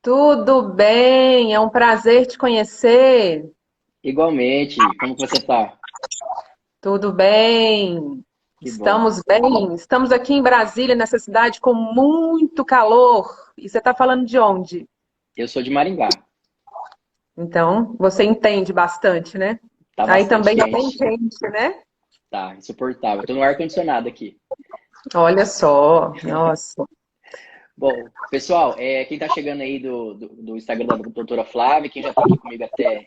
Tudo bem, é um prazer te conhecer. Igualmente, como que você tá? Tudo bem, Que bom. estamos bem. Estamos aqui em Brasília, nessa cidade com muito calor. E você está falando de onde? Eu sou de Maringá. Então, você entende bastante, né? Tá Aí bastante também é bem quente. quente, né? Tá, insuportável. Tô no ar-condicionado aqui. Olha só, nossa. Bom, pessoal, quem tá chegando aí do Instagram da doutora Flávia, quem já tá aqui comigo até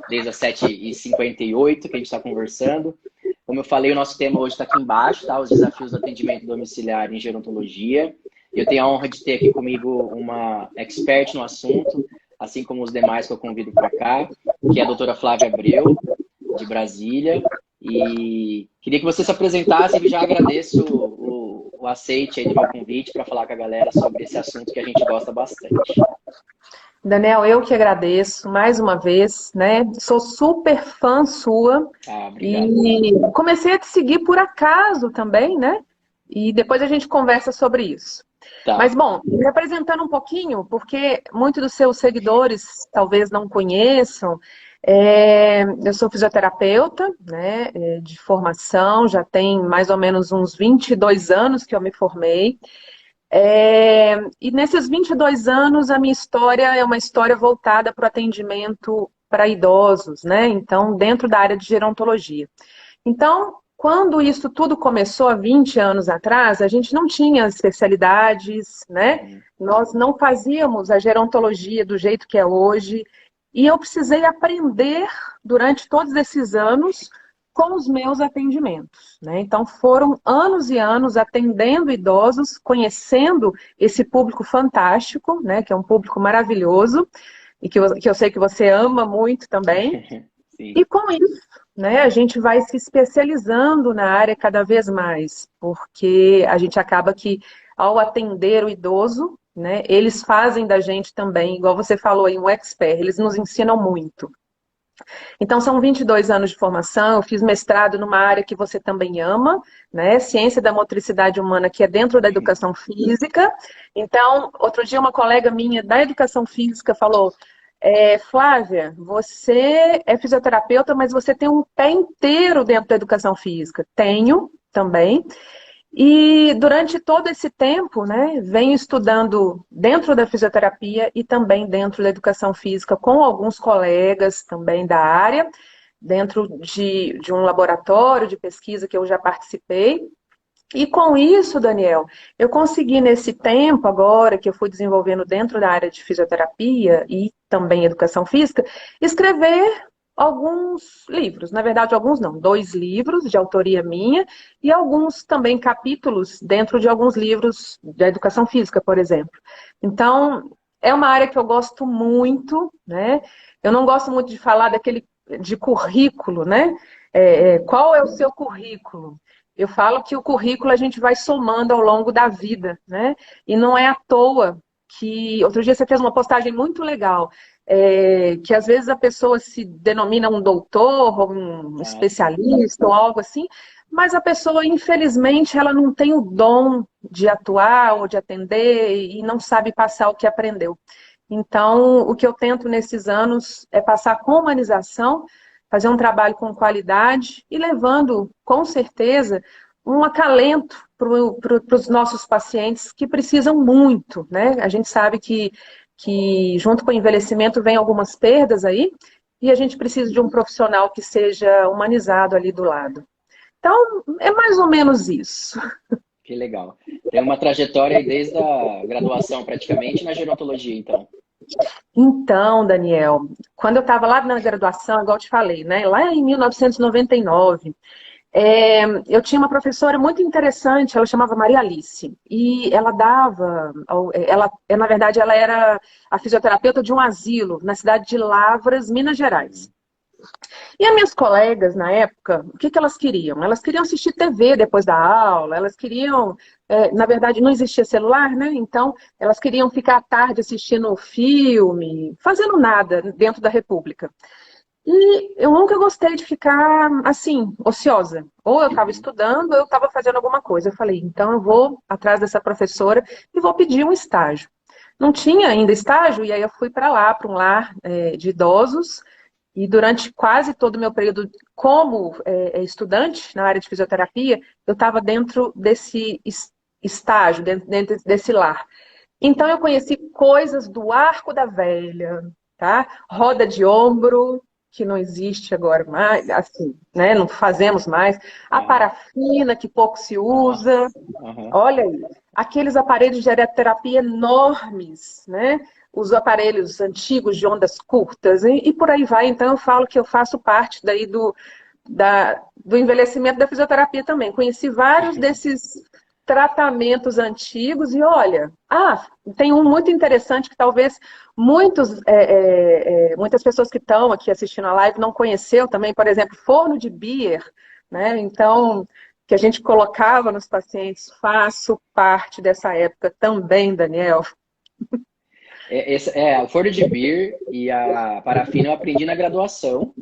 desde as 7h58 que a gente está conversando. Como eu falei, o nosso tema hoje está aqui embaixo, tá? Os desafios do atendimento domiciliar em gerontologia. Eu tenho a honra de ter aqui comigo uma expert no assunto, assim como os demais que eu convido para cá, que é a doutora Flávia Abreu, de Brasília. E queria que você se apresentasse e já agradeço o aceite aí do meu convite para falar com a galera sobre esse assunto que a gente gosta bastante. Daniel, eu que agradeço mais uma vez, né? Sou super fã sua Ah, obrigado. e comecei a te seguir por acaso também, né? E depois a gente conversa sobre isso. Mas, Tá. bom, me apresentando um pouquinho, porque muitos dos seus seguidores talvez não conheçam, eu sou fisioterapeuta, né, de formação, já tem mais ou menos uns 22 anos que eu me formei. E nesses 22 anos, a minha história é uma história voltada para o atendimento para idosos, né? Então, dentro da área de gerontologia. Então, quando isso tudo começou há 20 anos atrás, a gente não tinha as especialidades, né? Uhum. Nós não fazíamos a gerontologia do jeito que é hoje. E eu precisei aprender durante todos esses anos com os meus atendimentos, né? Então foram anos e anos atendendo idosos, conhecendo esse público fantástico, né? Que é um público maravilhoso e que eu sei que você ama muito também. Sim. E com isso, né, a gente vai se especializando na área cada vez mais, porque a gente acaba que, ao atender o idoso, né, eles fazem da gente também, igual você falou aí, um expert, eles nos ensinam muito. Então, são 22 anos de formação, eu fiz mestrado numa área que você também ama, né, ciência da motricidade humana, que é dentro da educação física. Então, outro dia uma colega minha da educação física falou, Flávia, você é fisioterapeuta, mas você tem um pé inteiro dentro da educação física. Tenho também. E durante todo esse tempo, né, venho estudando dentro da fisioterapia e também dentro da educação física com alguns colegas também da área, dentro de um laboratório de pesquisa que eu já participei. E com isso, Daniel, eu consegui nesse tempo agora que eu fui desenvolvendo dentro da área de fisioterapia e também educação física, escrever alguns livros. Na verdade, alguns não, dois livros de autoria minha e alguns também capítulos dentro de alguns livros da educação física, por exemplo. Então, é uma área que eu gosto muito, né? Eu não gosto muito de falar daquele de currículo, né? Qual é o seu currículo? Eu falo que o currículo a gente vai somando ao longo da vida, né? E não é à toa que. Outro dia você fez uma postagem muito legal, que às vezes a pessoa se denomina um doutor, ou um Ah, sim. especialista, ou algo assim, mas a pessoa, infelizmente, ela não tem o dom de atuar ou de atender e não sabe passar o que aprendeu. Então, o que eu tento nesses anos é passar com humanização, fazer um trabalho com qualidade e levando, com certeza, um acalento para os nossos pacientes que precisam muito, né? A gente sabe que junto com o envelhecimento vem algumas perdas aí, e a gente precisa de um profissional que seja humanizado ali do lado. Então, é mais ou menos isso. Que legal. Tem uma trajetória aí desde a graduação praticamente na gerontologia, então. Então, Daniel, quando eu estava lá na graduação, igual eu te falei, né? Lá em 1999, eu tinha uma professora muito interessante, ela chamava Maria Alice, e ela dava, na verdade, ela era a fisioterapeuta de um asilo na cidade de Lavras, Minas Gerais. Uhum. E as minhas colegas, na época, o que elas queriam? Elas queriam assistir TV depois da aula, elas queriam, na verdade, não existia celular, né? Então, elas queriam ficar à tarde assistindo filme, fazendo nada dentro da República. E eu nunca gostei de ficar assim, ociosa. Ou eu estava Uhum. estudando, ou eu estava fazendo alguma coisa. Eu falei, então eu vou atrás dessa professora e vou pedir um estágio. não tinha ainda estágio, e aí eu fui para lá, para um lar de idosos, e durante quase todo o meu período como estudante na área de fisioterapia, eu estava dentro desse estágio, dentro desse lar. Então eu conheci coisas do arco da velha, tá? Roda de ombro, que não existe agora mais, assim, né? Não fazemos mais. A Ah, parafina, que pouco se usa. nossa. Aham. Olha aí, aqueles aparelhos de aeroterapia enormes, né? Os aparelhos antigos de ondas curtas e por aí vai. Então eu falo que eu faço parte daí do envelhecimento da fisioterapia também. Conheci vários desses tratamentos antigos e olha, tem um muito interessante que talvez muitas pessoas que estão aqui assistindo a live não conheceu também, por exemplo, forno de Beer, né? Então, que a gente colocava nos pacientes, faço parte dessa época também, Daniel. O forno de beer e a parafina eu aprendi na graduação,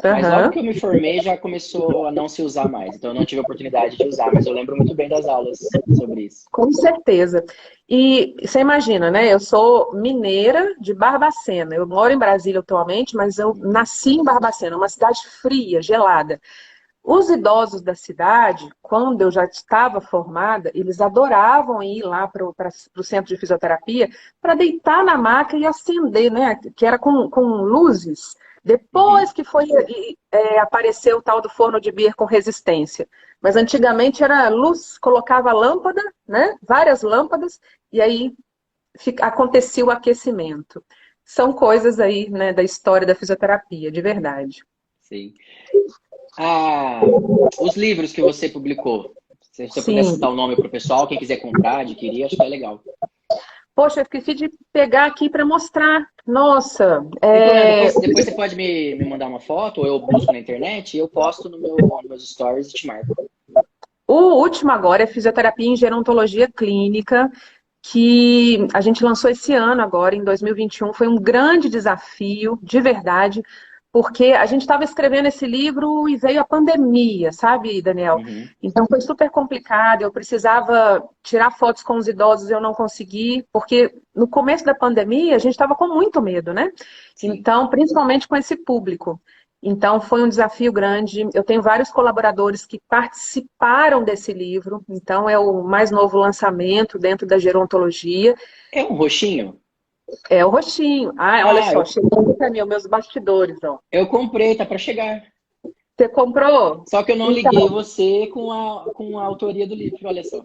mas logo Aham. que eu me formei já começou a não se usar mais. Então eu não tive a oportunidade de usar, mas eu lembro muito bem das aulas sobre isso. Com certeza. E você imagina, né? Eu sou mineira de Barbacena. Eu moro em Brasília atualmente, mas eu Uhum. nasci em Barbacena, uma cidade fria, gelada. Os idosos da cidade, quando eu já estava formada, eles adoravam ir lá para o centro de fisioterapia para deitar na maca e acender, né? Que era com luzes. Uhum. Depois que foi apareceu o tal do forno de Beer com resistência. Mas antigamente era luz, colocava lâmpada, né? Várias lâmpadas, e aí acontecia o aquecimento. São coisas aí, né, da história da fisioterapia, de verdade. Sim. Ah, os livros que você publicou, se você puder Sim. citar o nome para o pessoal, quem quiser comprar, adquirir, acho que é legal. Poxa, eu esqueci de pegar aqui para mostrar. Nossa, Tem problema, depois você pode me mandar uma foto, ou eu busco na internet e eu posto nos meus stories e te marco. o último agora é fisioterapia em gerontologia clínica, que a gente lançou esse ano agora, em 2021. Foi um grande desafio, de verdade, porque a gente estava escrevendo esse livro e veio a pandemia, sabe, Daniel? Uhum. Então foi super complicado, eu precisava tirar fotos com os idosos, eu não consegui, porque no começo da pandemia a gente estava com muito medo, né? Sim. Então, principalmente com esse público. Então, foi um desafio grande. Eu tenho vários colaboradores que participaram desse livro. Então, é o mais novo lançamento dentro da gerontologia. É um roxinho? É o roxinho. Ah, olha Ah, só, chegou para mim, os meus bastidores, ó. eu comprei, tá para chegar. Você comprou? Só que eu não Então, liguei você com a autoria do livro, olha só.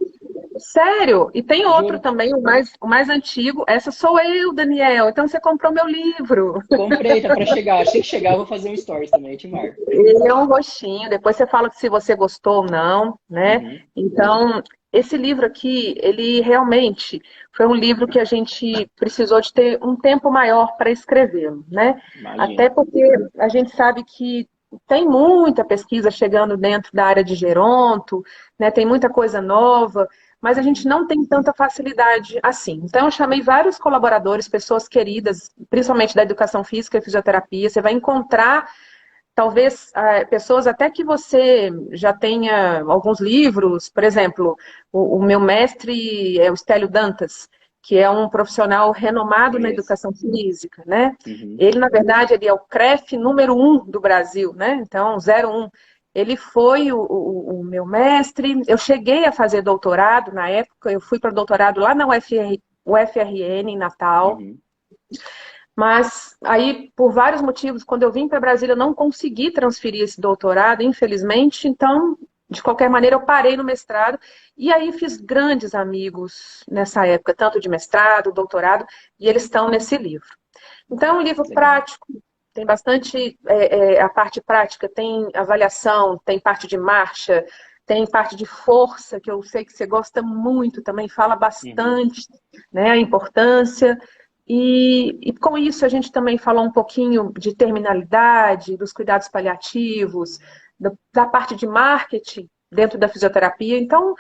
sério? E tem outro Juro. também, o mais antigo. Essa sou eu, Daniel. Então, você comprou meu livro. Comprei, tá para chegar. Assim que chegar, eu vou fazer um stories também, eu te marco. Ele é um roxinho, depois você fala se você gostou ou não, né? Uhum. Então, esse livro aqui, ele realmente foi um livro que a gente precisou de ter um tempo maior para escrevê-lo, né? Imagino. Até porque a gente sabe que tem muita pesquisa chegando dentro da área de geronto, né? Tem muita coisa nova, mas a gente Uhum. não tem tanta facilidade assim. Então, eu chamei vários colaboradores, pessoas queridas, principalmente da educação física e fisioterapia. Você vai encontrar talvez pessoas até que você já tenha alguns livros, por exemplo, o meu mestre é o Stélio Dantas, que é um profissional renomado na Conheço. educação física, né? Uhum. Ele, na verdade, ele é o CREF número 1 do Brasil, né? Então, 01. Ele foi o meu mestre. Eu cheguei a fazer doutorado na época, eu fui para doutorado lá na UFRN, em Natal. Uhum. Mas aí, por vários motivos, quando eu vim para Brasília, eu não consegui transferir esse doutorado, infelizmente. Então, de qualquer maneira, eu parei no mestrado. E aí fiz grandes amigos nessa época, tanto de mestrado, doutorado, e eles estão nesse livro. Então, é um livro Legal. prático, tem bastante a parte prática, tem avaliação, tem parte de marcha, tem parte de força, que eu sei que você gosta muito também, fala Uhum. bastante, né, a importância. E com isso a gente também falou um pouquinho de terminalidade, dos cuidados paliativos, da parte de marketing dentro da fisioterapia. Então,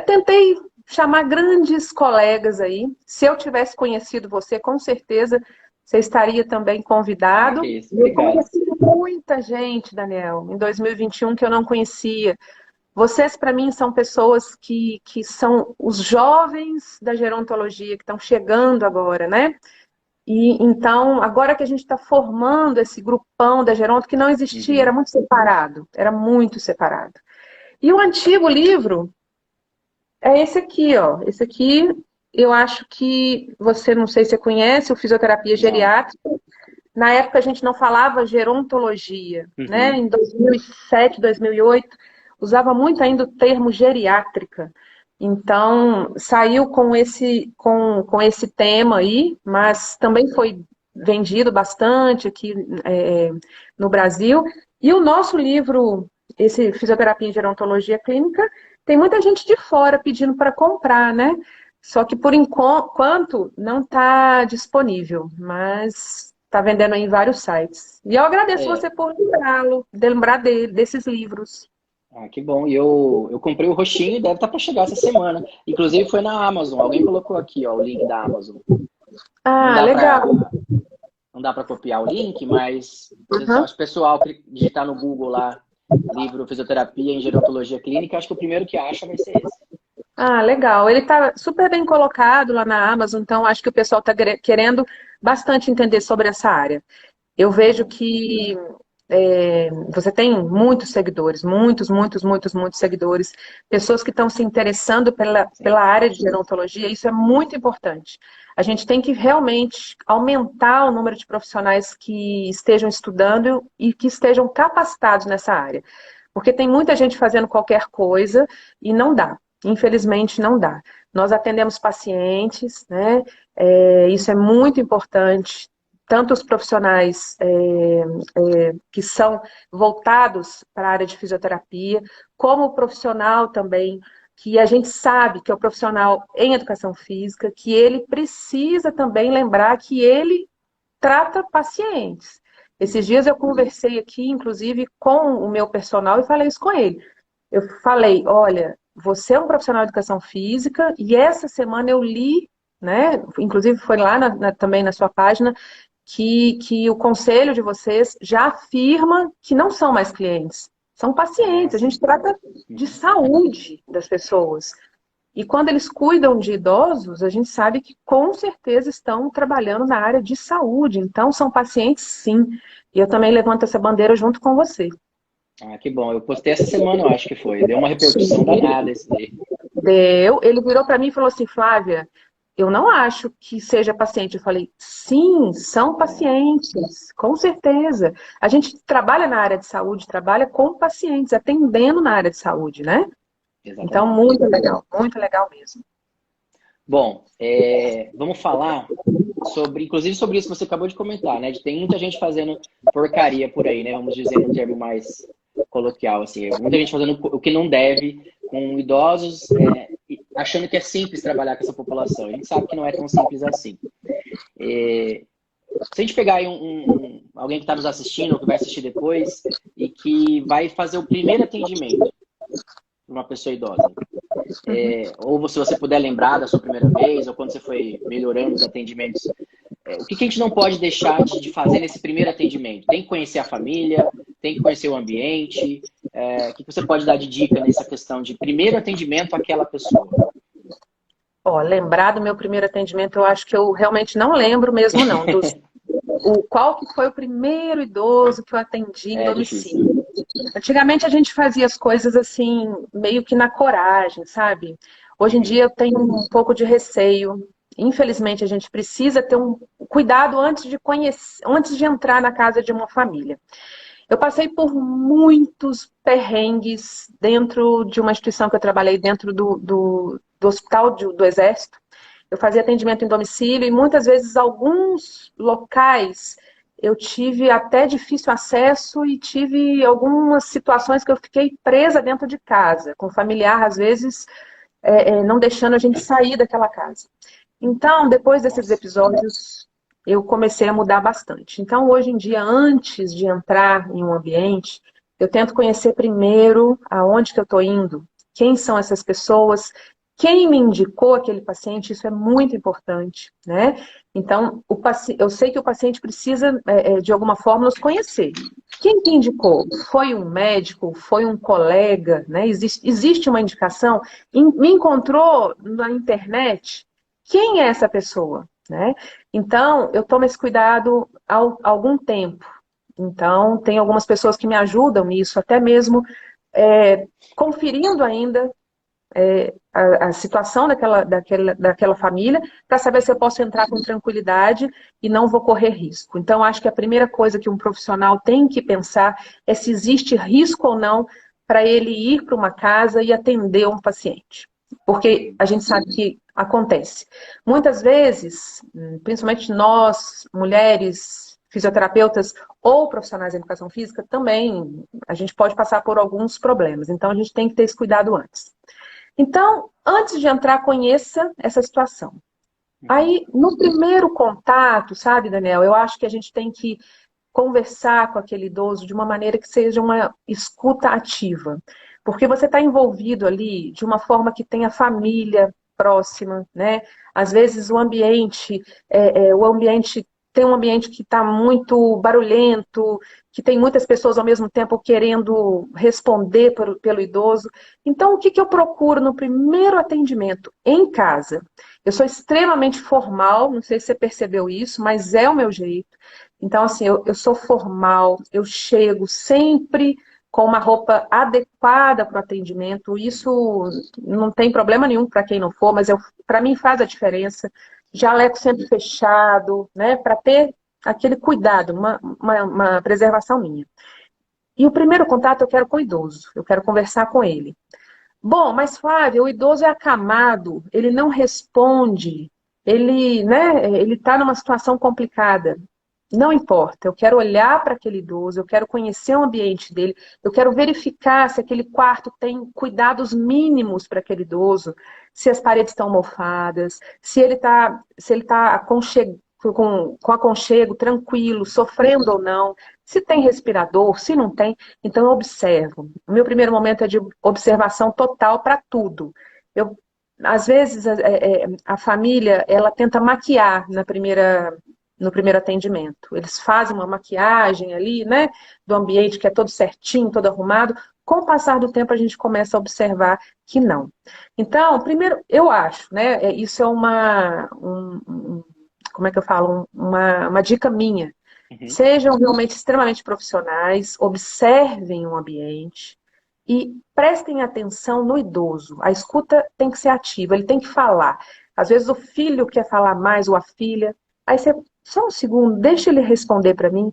tentei chamar grandes colegas aí. Se eu tivesse conhecido você, com certeza você estaria também Ah, que convidado. isso. E eu Obrigado. conheci muita gente, Daniel, em 2021 que eu não conhecia. Vocês, para mim, são pessoas que são os jovens da gerontologia, que estão chegando agora, né? E então, agora que a gente está formando esse grupão da geronto, que não existia, era Uhum. muito separado, era muito separado. E o antigo livro é esse aqui, ó. Esse aqui, eu acho que você, não sei se você conhece, o Fisioterapia Não. Geriátrica. Na época a gente não falava gerontologia, né? Uhum. Em 2007, 2008, usava muito ainda o termo geriátrica. Então, saiu com esse tema aí, mas também foi vendido bastante aqui no Brasil. E o nosso livro, esse Fisioterapia em Gerontologia Clínica, tem muita gente de fora pedindo para comprar, né? Só que por enquanto não está disponível, mas está vendendo em vários sites. E eu agradeço É. você por lembrá-lo, de lembrar dele, desses livros. Ah, que bom. E eu comprei o roxinho e deve estar para chegar essa semana. Inclusive foi na Amazon. Alguém colocou aqui, ó, o link da Amazon. Não Ah, dá legal. para não dá para copiar o link, mas Uhum. acho que o pessoal digitar no Google lá, livro Fisioterapia em Gerontologia Clínica, acho que o primeiro que acha vai ser esse. Ah, legal. Ele está super bem colocado lá na Amazon, então acho que o pessoal está querendo bastante entender sobre essa área. Eu vejo Bom, que você tem muitos seguidores, muitos seguidores, pessoas que estão se interessando pela sim. área de gerontologia, isso é muito importante. A gente tem que realmente aumentar o número de profissionais que estejam estudando e que estejam capacitados nessa área. Porque tem muita gente fazendo qualquer coisa e não dá. Infelizmente, não dá. Nós atendemos pacientes, né? Isso é muito importante. Tanto os profissionais que são voltados para a área de fisioterapia, como o profissional também, que a gente sabe que é o profissional em educação física, que ele precisa também lembrar que ele trata pacientes. Esses dias eu conversei aqui, inclusive, com o meu personal e falei isso com ele. Eu falei, olha, você é um profissional de educação física e essa semana eu li, né? Inclusive foi lá também na sua página, que o conselho de vocês já afirma que não são mais clientes, são Ah, pacientes. A gente sim. trata de Uhum. saúde das pessoas. E quando eles cuidam de idosos, a gente sabe que com certeza estão trabalhando na área de saúde. Então, são pacientes, sim. E eu também levanto essa bandeira junto com você. Ah, que bom. Eu postei essa semana, eu acho que foi. Deu uma repercussão danada esse daí. Ele virou para mim e falou assim, Flávia, eu não acho que seja paciente. Eu falei, sim, são É, pacientes, com certeza. A gente trabalha na área de saúde, trabalha com pacientes, atendendo na área de saúde, né? Então, exatamente. muito legal mesmo. Bom, vamos falar sobre, inclusive sobre isso que você acabou de comentar, né? De tem muita gente fazendo porcaria por aí, né? Vamos dizer no termo mais coloquial, assim. Muita gente fazendo o que não deve com idosos, achando que é simples trabalhar com essa população. A gente sabe que não é tão simples assim. Se a gente pegar aí alguém que está nos assistindo ou que vai assistir depois e que vai fazer o primeiro atendimento para uma pessoa idosa, ou se você puder lembrar da sua primeira vez, ou quando você foi melhorando os atendimentos, o que a gente não pode deixar de fazer nesse primeiro atendimento? Tem que conhecer a família, tem que conhecer o ambiente, o que você pode dar de dica nessa questão de primeiro atendimento àquela pessoa? Ó, lembrar do meu primeiro atendimento, eu acho que eu realmente não lembro mesmo, não. Qual que foi o primeiro idoso que eu atendi em É difícil. domicílio? Antigamente a gente fazia as coisas assim, meio que na coragem, sabe? Hoje em Uhum. dia eu tenho um pouco de receio. Infelizmente, a gente precisa ter um cuidado antes de conhecer, antes de entrar na casa de uma família. Eu passei por muitos perrengues dentro de uma instituição que eu trabalhei dentro do hospital do Exército. Eu fazia atendimento em domicílio e muitas vezes alguns locais eu tive até difícil acesso e tive algumas situações que eu fiquei presa dentro de casa, com familiar, às vezes, não deixando a gente sair daquela casa. Então, depois desses Nossa. episódios, eu comecei a mudar bastante. Então, hoje em dia, antes de entrar em um ambiente, eu tento conhecer primeiro aonde que eu estou indo, quem são essas pessoas, quem me indicou aquele paciente, isso é muito importante, né? Então, eu sei que o paciente precisa, de alguma forma, nos conhecer. Quem que indicou? Foi um médico? Foi um colega? Né? Existe uma indicação? Me encontrou na internet? Quem é essa pessoa? Né? Então, eu tomo esse cuidado há algum tempo. Então, tem algumas pessoas que me ajudam nisso, até mesmo conferindo ainda a situação daquela família, para saber se eu posso entrar com tranquilidade e não vou correr risco. Então, acho que a primeira coisa que um profissional tem que pensar é se existe risco ou não para ele ir para uma casa e atender um paciente. Porque a gente sabe que acontece. Muitas vezes, principalmente nós, mulheres, fisioterapeutas ou profissionais da educação física, também a gente pode passar por alguns problemas. Então, a gente tem que ter esse cuidado antes. Então, antes de entrar, conheça essa situação. Aí, no primeiro contato, sabe, Daniel, eu acho que a gente tem que conversar com aquele idoso de uma maneira que seja uma escuta ativa. Porque você está envolvido ali de uma forma que tenha família próxima, né? Às vezes o ambiente tem um ambiente que está muito barulhento, que tem muitas pessoas ao mesmo tempo querendo responder pelo idoso. Então, o que eu procuro no primeiro atendimento em casa? Eu sou extremamente formal, não sei se você percebeu isso, mas é o meu jeito. Então, assim, eu sou formal, eu chego sempre com uma roupa adequada para o atendimento. Isso não tem problema nenhum para quem não for, mas para mim faz a diferença. Jaleco sempre fechado, né? Para ter aquele cuidado, uma preservação minha. E o primeiro contato eu quero com o idoso, eu quero conversar com ele. Bom, mas Flávia, o idoso é acamado, ele não responde, ele está numa situação complicada. Não importa, eu quero olhar para aquele idoso, eu quero conhecer o ambiente dele, eu quero verificar se aquele quarto tem cuidados mínimos para aquele idoso, se as paredes estão mofadas, se ele tá com aconchego, tranquilo, sofrendo ou não, se tem respirador, se não tem. Então eu observo. O meu primeiro momento é de observação total para tudo. Às vezes a família ela tenta maquiar no primeiro atendimento. Eles fazem uma maquiagem ali, né, do ambiente que é todo certinho, todo arrumado. Com o passar do tempo, a gente começa a observar que não. Então, primeiro, eu acho, né, isso é como é que eu falo? Uma dica minha. Uhum. Sejam realmente extremamente profissionais, observem o ambiente e prestem atenção no idoso. A escuta tem que ser ativa, ele tem que falar. Às vezes o filho quer falar mais, ou a filha. Aí você, só um segundo, deixa ele responder para mim.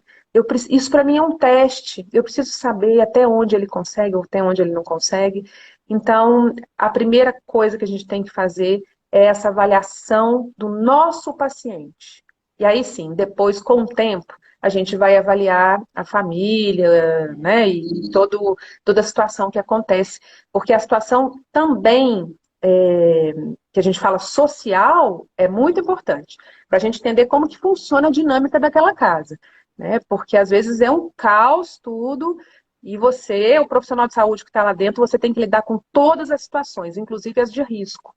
Isso para mim é um teste. Eu preciso saber até onde ele consegue ou até onde ele não consegue. Então, a primeira coisa que a gente tem que fazer é essa avaliação do nosso paciente. E aí sim, depois, com o tempo, a gente vai avaliar a família, né, e toda a situação que acontece. Porque a situação também, que a gente fala social, é muito importante. Para a gente entender como que funciona a dinâmica daquela casa. Né? Porque às vezes é um caos tudo, e você, o profissional de saúde que está lá dentro, você tem que lidar com todas as situações, inclusive as de risco.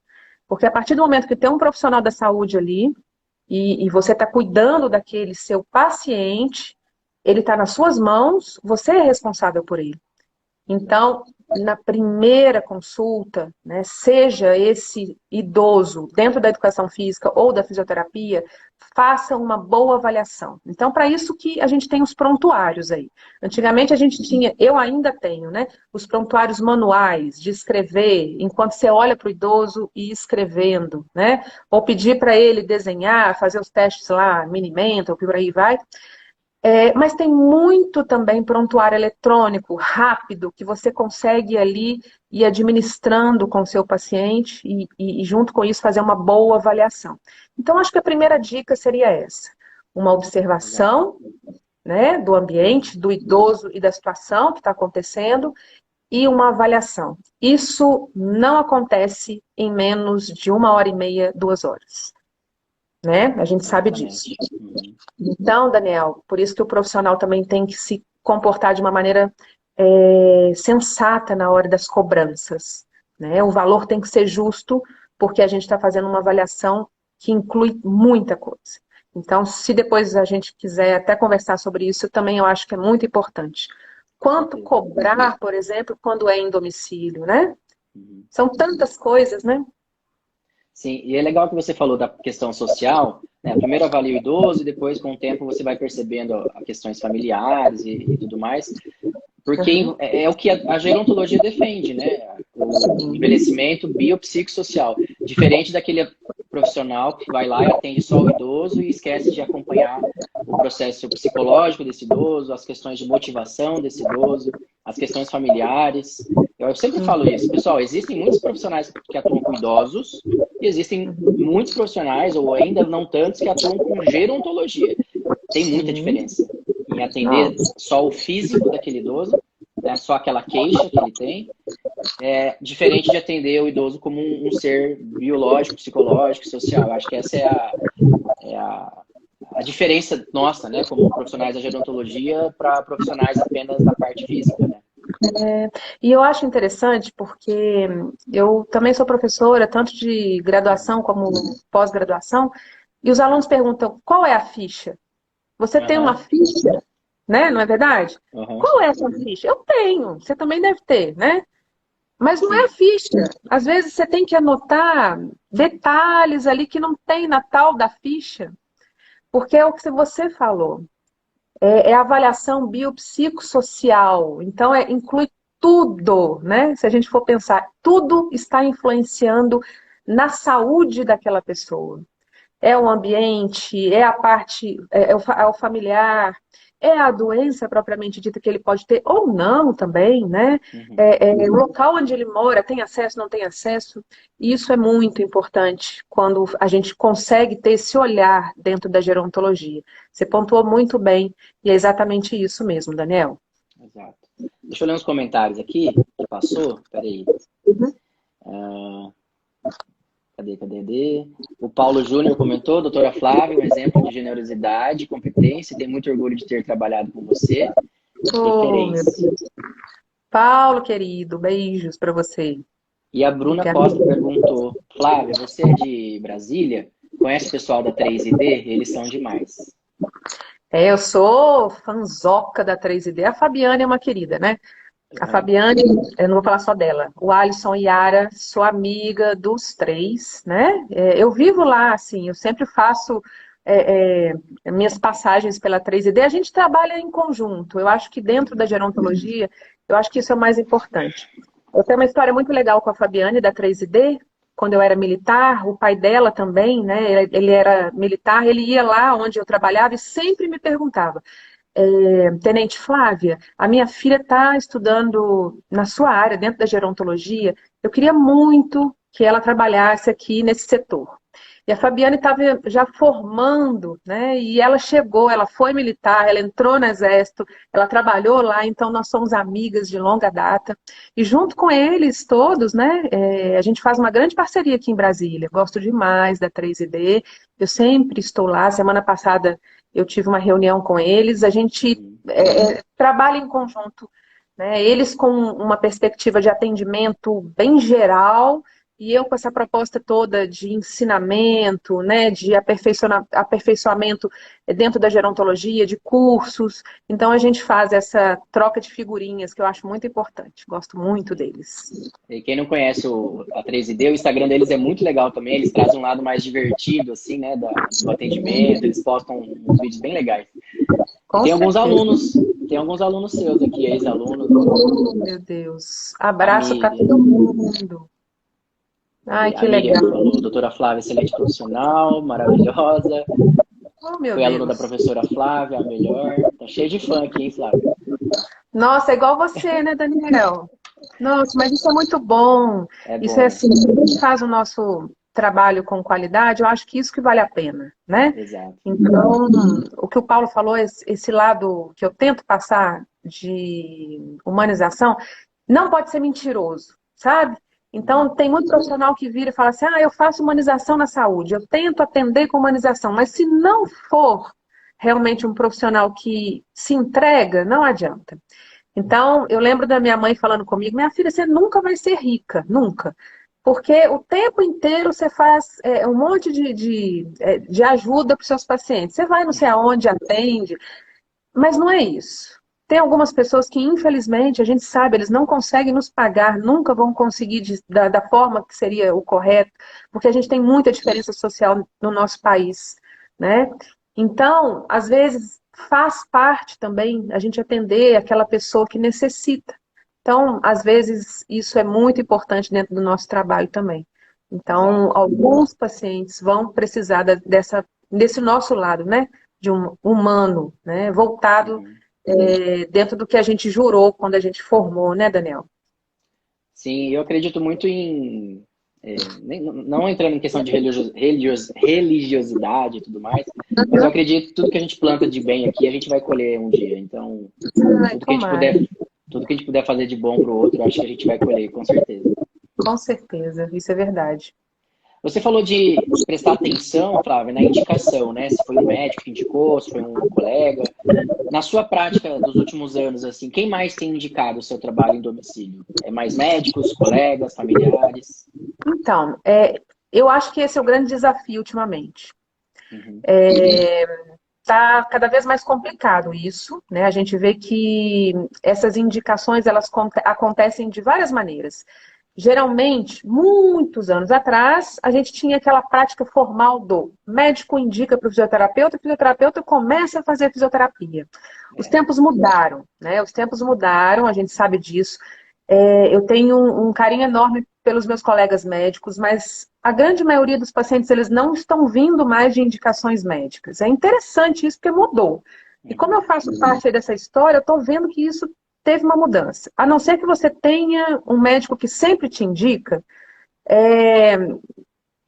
Porque a partir do momento que tem um profissional da saúde ali, e você está cuidando daquele seu paciente, ele está nas suas mãos, você é responsável por ele. Então, na primeira consulta, né, seja esse idoso dentro da educação física ou da fisioterapia, faça uma boa avaliação. Então, para isso que a gente tem os prontuários aí. Antigamente a gente tinha, eu ainda tenho, né, os prontuários manuais de escrever, enquanto você olha para o idoso e ir escrevendo, né? Ou pedir para ele desenhar, fazer os testes lá, Minimental, que por aí vai. Mas tem muito também prontuário eletrônico, rápido, que você consegue ali ir administrando com o seu paciente e junto com isso fazer uma boa avaliação. Então, acho que a primeira dica seria essa. Uma observação, né, do ambiente, do idoso e da situação que está acontecendo e uma avaliação. Isso não acontece em menos de 1h30, 2 horas. Né? A gente sabe disso. Então, Daniel, por isso que o profissional também tem que se comportar de uma maneira sensata na hora das cobranças. Né? O valor tem que ser justo, porque a gente está fazendo uma avaliação que inclui muita coisa. Então, se depois a gente quiser até conversar sobre isso, também eu acho que é muito importante. Quanto cobrar, por exemplo, quando é em domicílio, né? Uhum. São tantas coisas, né? Sim, e é legal que você falou da questão social, né? Primeiro avalia o idoso e depois, com o tempo, você vai percebendo as questões familiares e tudo mais. Porque Uhum. é o que a gerontologia defende, né? O envelhecimento biopsicossocial. Diferente daquele profissional que vai lá e atende só o idoso e esquece de acompanhar o processo psicológico desse idoso, as questões de motivação desse idoso, as questões familiares. Eu sempre falo isso, pessoal, existem muitos profissionais que atuam com idosos e existem muitos profissionais, ou ainda não tantos, que atuam com gerontologia. Tem muita Sim. diferença em atender Nossa. só o físico daquele idoso, né, só aquela queixa que ele tem, diferente de atender o idoso como um ser biológico, psicológico, social. Acho que essa é a diferença nossa, né, como profissionais da gerontologia para profissionais apenas da parte física, né? E eu acho interessante porque eu também sou professora, tanto de graduação como pós-graduação, e os alunos perguntam, qual é a ficha? Você tem uma Aham, ficha, né? Não é verdade? aham, Qual é a sua ficha? Eu tenho, você também deve ter, né? Mas não é a sim. ficha. Às vezes você tem que anotar detalhes ali que não tem na tal da ficha, porque é o que você falou. É a avaliação biopsicossocial. Então, inclui tudo, né? Se a gente for pensar, tudo está influenciando na saúde daquela pessoa. É o ambiente, é a parte, é o familiar, é a doença propriamente dita que ele pode ter ou não também, né? Uhum. O local onde ele mora, tem acesso, não tem acesso. E isso é muito importante quando a gente consegue ter esse olhar dentro da gerontologia. Você pontuou muito bem, e é exatamente isso mesmo, Daniel. Exato. Deixa eu ler uns comentários aqui que passou. Peraí. Uhum. Cadê? O Paulo Júnior comentou, doutora Flávia, um exemplo de generosidade, competência, tem muito orgulho de ter trabalhado com você. Oh, meu Referência. Deus. Paulo, querido, beijos para você. E a Bruna Obrigada. Costa perguntou, Flávia, você é de Brasília? Conhece o pessoal da 3ID? Eles são demais. Eu sou fanzoca da 3ID. A Fabiane é uma querida, né? A Uhum. Fabiane, eu não vou falar só dela. O Alisson e Yara, sou amiga dos três, né? Eu vivo lá, assim, eu sempre faço minhas passagens pela 3ID. A gente trabalha em conjunto. Eu acho que dentro da gerontologia, eu acho que isso é o mais importante. Eu tenho uma história muito legal com a Fabiane da 3ID. Quando eu era militar, o pai dela também, né? Ele era militar, ele ia lá onde eu trabalhava e sempre me perguntava: Tenente Flávia, a minha filha está estudando na sua área, dentro da gerontologia. Eu queria muito que ela trabalhasse aqui nesse setor. E a Fabiane estava já formando, né? E ela chegou, ela foi militar, ela entrou no exército, ela trabalhou lá, então nós somos amigas de longa data. E junto com eles todos, né? A gente faz uma grande parceria aqui em Brasília. Gosto demais da 3ID. Eu sempre estou lá. Semana passada eu tive uma reunião com eles. A gente Uhum. trabalha em conjunto, né? Eles com uma perspectiva de atendimento bem geral e eu com essa proposta toda de ensinamento, né, de aperfeiçoamento dentro da gerontologia, de cursos. Então a gente faz essa troca de figurinhas que eu acho muito importante. Gosto muito deles. E quem não conhece a 3ID, o Instagram deles é muito legal também. Eles trazem um lado mais divertido, assim, né, do atendimento. Eles postam uns vídeos bem legais. E Com certeza. tem alguns alunos seus aqui, ex-alunos, Oh, meu Deus. a Abraço para Miriam. todo mundo. Ai, Cadê? A que Miriam legal. falou, doutora Flávia, excelente profissional, maravilhosa. Oh, meu Foi aluna da Deus. professora Flávia, a melhor. Tá cheio de fã aqui, hein, Flávia? Nossa, é igual você, né, Daniel? Nossa, mas isso é muito bom. É Isso é bom. assim, se a gente faz o nosso trabalho com qualidade, eu acho que isso que vale a pena, né? Exato. Então, o que o Paulo falou, esse lado que eu tento passar de humanização, não pode ser mentiroso, sabe? Uhum. Então, tem muito profissional que vira e fala assim, eu faço humanização na saúde, eu tento atender com humanização, mas se não for realmente um profissional que se entrega, não adianta. Então, eu lembro da minha mãe falando comigo, minha filha, você nunca vai ser rica, nunca. Porque o tempo inteiro você faz um monte de ajuda para os seus pacientes. Você vai não sei aonde, atende, mas não é isso. Tem algumas pessoas que, infelizmente, a gente sabe, eles não conseguem nos pagar, nunca vão conseguir da forma que seria o correto, porque a gente tem muita diferença social no nosso país, né? Então, às vezes, faz parte também a gente atender aquela pessoa que necessita. Então, às vezes, isso é muito importante dentro do nosso trabalho também. Então, Exato. alguns pacientes vão precisar desse nosso lado, né? De um humano, né? Voltado Uhum. dentro do que a gente jurou quando a gente formou, né, Daniel? Sim, eu acredito muito em. Não entrando em questão de religiosidade e tudo mais, mas eu acredito que tudo que a gente planta de bem aqui, a gente vai colher um dia. Então, Ai, tudo que a gente tomara. puder, tudo que a gente puder fazer de bom para o outro, acho que a gente vai colher, com certeza. Com certeza, isso é verdade. Você falou de prestar atenção, Flávia, na indicação, né? Se foi um médico que indicou, se foi um colega. Na sua prática dos últimos anos, assim, quem mais tem indicado o seu trabalho em domicílio? É mais médicos, colegas, familiares? Então, eu acho que esse é o grande desafio ultimamente. Uhum. Está cada vez mais complicado isso, né? A gente vê que essas indicações elas acontecem de várias maneiras. Geralmente, muitos anos atrás, a gente tinha aquela prática formal do médico indica para o fisioterapeuta começa a fazer fisioterapia. Os É. tempos mudaram, né? Os tempos mudaram, a gente sabe disso. Eu tenho um carinho enorme pelos meus colegas médicos, mas a grande maioria dos pacientes eles não estão vindo mais de indicações médicas. É interessante isso porque mudou. E como eu Uhum. faço parte dessa história, eu estou vendo que isso teve uma mudança. A não ser que você tenha um médico que sempre te indica, é,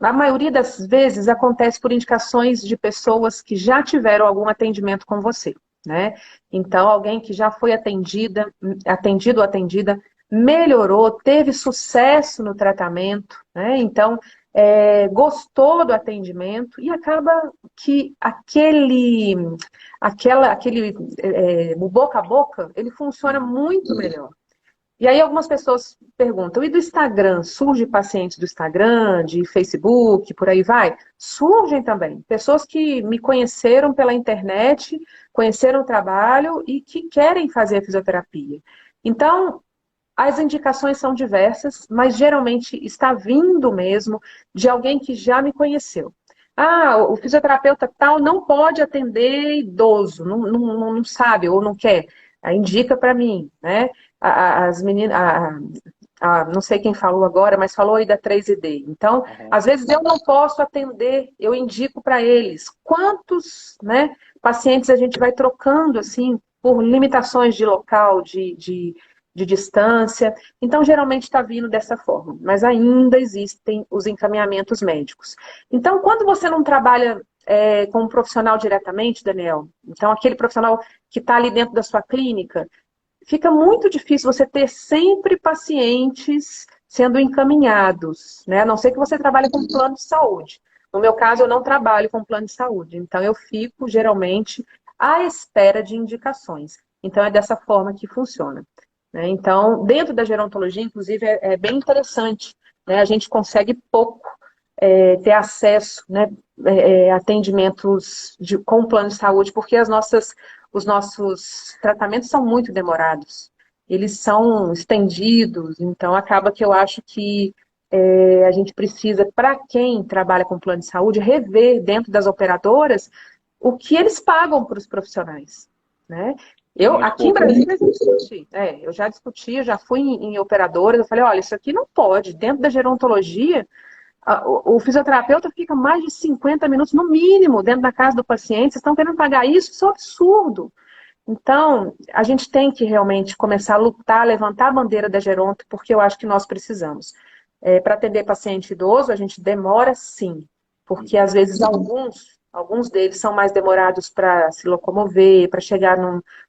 a maioria das vezes acontece por indicações de pessoas que já tiveram algum atendimento com você, né? Então, alguém que já foi atendido ou atendida, melhorou, teve sucesso no tratamento, né? Então, gostou do atendimento e acaba que o boca a boca, ele funciona Uhum. muito melhor. E aí algumas pessoas perguntam, e do Instagram? Surge pacientes do Instagram, de Facebook, por aí vai? Surgem também. Pessoas que me conheceram pela internet, conheceram o trabalho e que querem fazer a fisioterapia. Então, as indicações são diversas, mas geralmente está vindo mesmo de alguém que já me conheceu. Ah, o fisioterapeuta tal não pode atender idoso, não sabe ou não quer. Aí indica para mim, né? As meninas, não sei quem falou agora, mas falou aí da 3ID. Então, Aham. às vezes eu não posso atender, eu indico para eles. Quantos, né, pacientes a gente vai trocando assim por limitações de local, de distância. Então, geralmente está vindo dessa forma, mas ainda existem os encaminhamentos médicos. Então, quando você não trabalha com um profissional diretamente, Daniel, então aquele profissional que está ali dentro da sua clínica, fica muito difícil você ter sempre pacientes sendo encaminhados, né? A não ser que você trabalhe com plano de saúde. No meu caso, eu não trabalho com plano de saúde, então eu fico geralmente à espera de indicações. Então é dessa forma que funciona, né? Então, dentro da gerontologia, inclusive, é bem interessante, né? A gente consegue pouco ter acesso, né, a atendimentos com plano de saúde, porque os nossos tratamentos são muito demorados. Eles são estendidos, então acaba que eu acho que a gente precisa, para quem trabalha com plano de saúde, rever dentro das operadoras o que eles pagam para os profissionais, né? É muito Aqui em pouco, né? Brasília, eu discuti. Eu já discuti, eu já fui em operadoras, eu falei, olha, isso aqui não pode. Dentro da gerontologia, o fisioterapeuta fica mais de 50 minutos, no mínimo, dentro da casa do paciente. Vocês estão querendo pagar isso? Isso é um absurdo. Então, a gente tem que realmente começar a lutar, levantar a bandeira da geronto, porque eu acho que nós precisamos. Para atender paciente idoso, a gente demora sim, porque Uhum. às vezes alguns deles são mais demorados para se locomover, para chegar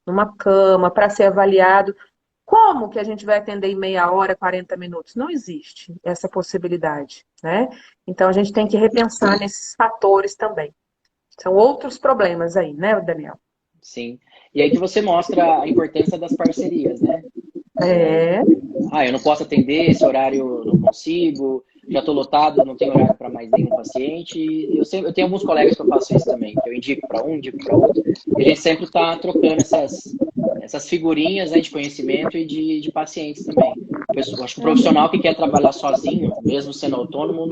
numa cama, para ser avaliado. Como que a gente vai atender em meia hora, 40 minutos? Não existe essa possibilidade, né? Então a gente tem que repensar nesses fatores também. São outros problemas aí, né, Daniel? Sim. E aí que você mostra a importância das parcerias, né? É, Eu não posso atender, esse horário eu não consigo. já estou lotado, não tenho horário para mais nenhum paciente. E eu tenho alguns colegas que eu faço isso também, que eu indico para um, indico para outro. E a gente sempre está trocando essas figurinhas, né, de conhecimento e de pacientes também. Eu acho que o profissional que quer trabalhar sozinho, mesmo sendo autônomo,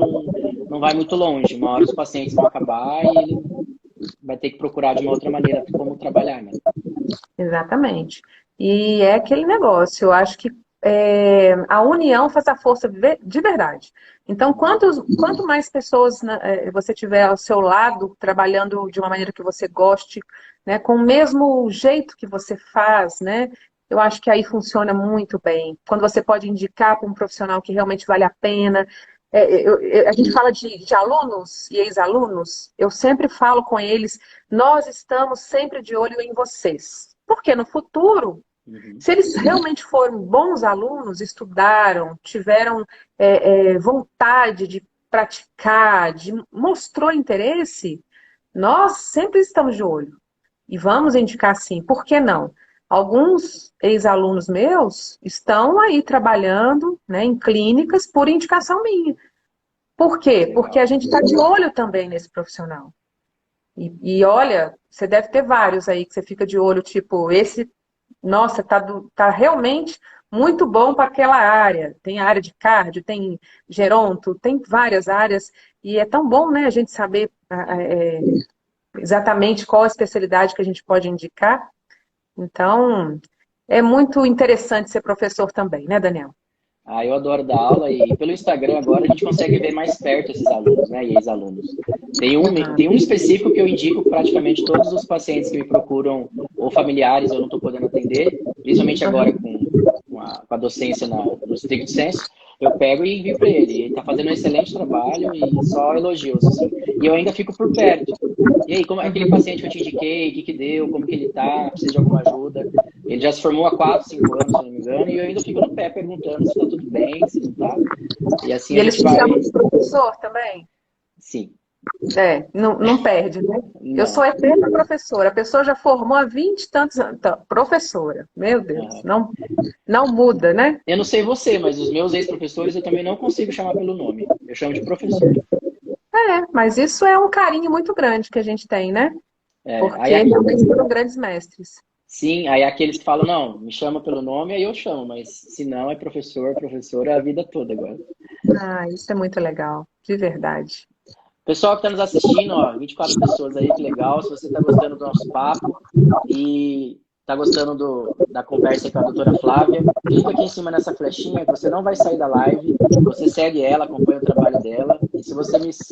não vai muito longe. Uma hora os pacientes vão acabar e ele vai ter que procurar de uma outra maneira como trabalhar, né? Exatamente. E é aquele negócio, eu acho que a união faz a força de verdade. Então, quanto mais pessoas, né, você tiver ao seu lado, trabalhando de uma maneira que você goste, né, com o mesmo jeito que você faz, né, eu acho que aí funciona muito bem. Quando você pode indicar para um profissional que realmente vale a pena. A gente fala de alunos e ex-alunos, eu sempre falo com eles, nós estamos sempre de olho em vocês. Porque no futuro, se eles realmente foram bons alunos, estudaram, tiveram vontade de praticar, mostrou interesse, nós sempre estamos de olho. E vamos indicar sim, por que não? Alguns ex-alunos meus estão aí trabalhando, né, em clínicas por indicação minha. Por quê? Porque a gente está de olho também nesse profissional. E olha, você deve ter vários aí que você fica de olho, tipo, esse, nossa, tá realmente muito bom para aquela área. Tem a área de cardio, tem geronto, tem várias áreas. E é tão bom, né, a gente saber exatamente qual a especialidade que a gente pode indicar. Então, é muito interessante ser professor também, né, Daniel? Ah, eu adoro dar aula e pelo Instagram agora a gente consegue ver mais perto esses alunos, né, e ex-alunos. Tem um específico que eu indico praticamente todos os pacientes que me procuram, ou familiares, eu não estou podendo atender, principalmente agora com a docência no stricto sensu, eu pego e envio para ele. Ele está fazendo um excelente trabalho e só elogios, assim. E eu ainda fico por perto. E aí, como é aquele paciente que eu te indiquei, o que deu, como que ele tá, precisa de alguma ajuda. Ele já se formou há 4, 5 anos, se não me engano, e eu ainda fico no pé perguntando se tá tudo bem, se não tá. E assim E a eles gente te vai. chamam de professor também? Sim. Não perde, né? Eu Não. sou eterna professora. A pessoa já formou há 20 e tantos anos. Então, professora, meu Deus, Uhum. não muda, né? Eu não sei você, mas os meus ex-professores eu também não consigo chamar pelo nome. Eu chamo de professor. Mas isso é um carinho muito grande que a gente tem, né? É, Porque realmente foram grandes mestres. sim, aí aqueles que falam, não, me chama pelo nome, aí eu chamo, mas se não é professor, professora a vida toda agora. Ah, isso é muito legal, de verdade. Pessoal que está nos assistindo, ó, 24 pessoas aí, que legal. Se você está gostando do nosso papo e está gostando da conversa com a doutora Flávia, clica aqui em cima nessa flechinha que você não vai sair da live. Você segue ela, acompanha o trabalho dela. E se você se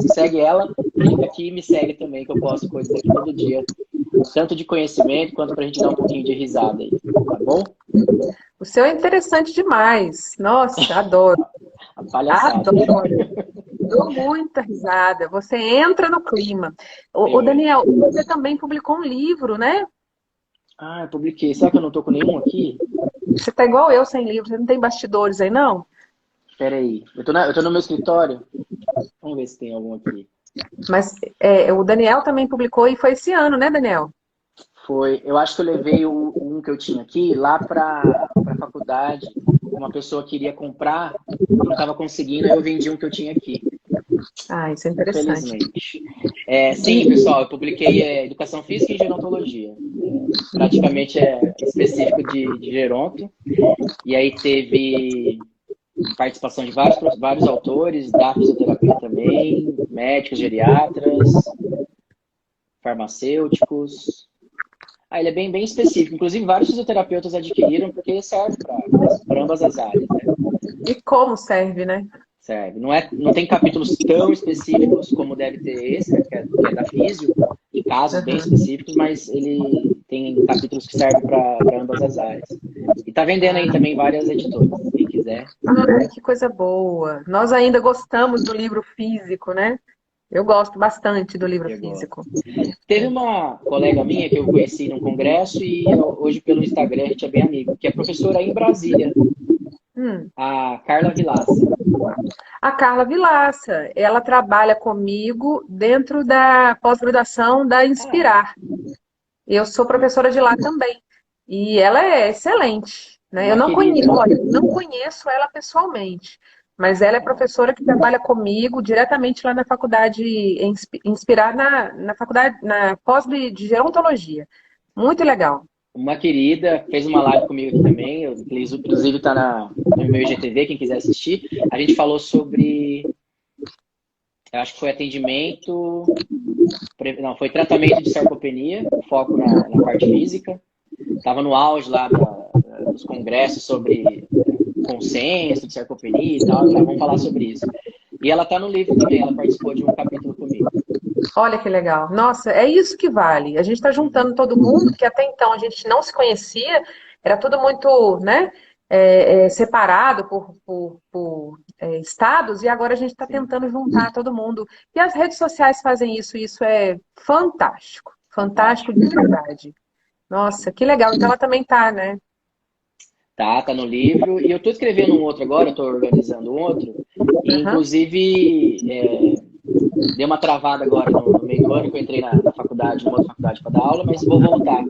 segue ela, clica aqui e me segue também, que eu posto coisas aqui todo dia. Tanto de conhecimento quanto para a gente dar um pouquinho de risada aí, tá bom? O seu é interessante demais. Nossa, adoro. A palhaçada. Adoro. Dou muita risada. Você entra no clima. Ô, Eu entro. Daniel, você também publicou um livro, né? Ah, eu publiquei. Será que eu não tô com nenhum aqui? Você tá igual eu sem livro. Você não tem bastidores aí, não? Espera aí. Eu tô no meu escritório. Vamos ver se tem algum aqui. Mas o Daniel também publicou e foi esse ano, né, Daniel? Foi, eu acho que eu levei um que eu tinha aqui lá para a faculdade. Uma pessoa queria comprar e não estava conseguindo, aí eu vendi um que eu tinha aqui. Ah, isso é interessante. Infelizmente. Sim, pessoal, eu publiquei Educação Física e Gerontologia. Praticamente é específico de geronto. E aí teve participação de vários autores, da fisioterapia também, médicos, geriatras, farmacêuticos. Ah, ele é bem específico. Inclusive, vários fisioterapeutas adquiriram porque ele serve para ambas as áreas, né? E como serve, né? Serve. Não tem capítulos tão específicos como deve ter esse, que é da físio, em casos bem específicos, mas ele tem capítulos que servem para ambas as áreas. E tá vendendo aí também várias editoras, quem quiser. Ai, que coisa boa. Nós ainda gostamos do livro físico, né? Eu gosto bastante do livro Eu gosto. físico. Teve uma colega minha que eu conheci num congresso e hoje pelo Instagram a gente é bem amigo, que é professora aí em Brasília, a Carla Vilaça. A Carla Vilaça, ela trabalha comigo dentro da pós-graduação da Inspirar. Eu sou professora de lá também. E ela é excelente, né? Eu Uma não querida. conheço, olha, não conheço ela pessoalmente, mas ela é professora que trabalha comigo diretamente lá na faculdade, inspirada na faculdade, na pós de gerontologia. Muito legal. Uma querida, fez uma live comigo aqui também, inclusive está no meu IGTV, quem quiser assistir. A gente falou sobre, eu acho que foi atendimento, não, foi tratamento de sarcopenia, foco na parte física. Estava no auge lá dos congressos sobre consenso de sarcopenia e tal, então vamos falar sobre isso. E ela está no livro também, ela participou de um capítulo comigo. Olha que legal. Nossa, é isso que vale. A gente está juntando todo mundo, que até então a gente não se conhecia, era tudo muito, né, separado por estados, e agora a gente está tentando juntar todo mundo. E as redes sociais fazem isso, e isso é fantástico. Fantástico de verdade. Nossa, que legal. Então ela também tá, né? Tá no livro. E eu tô escrevendo um outro agora, eu tô organizando um outro. E, inclusive, dei uma travada agora no meio do ano, que eu entrei na faculdade, numa outra faculdade para dar aula, mas vou voltar.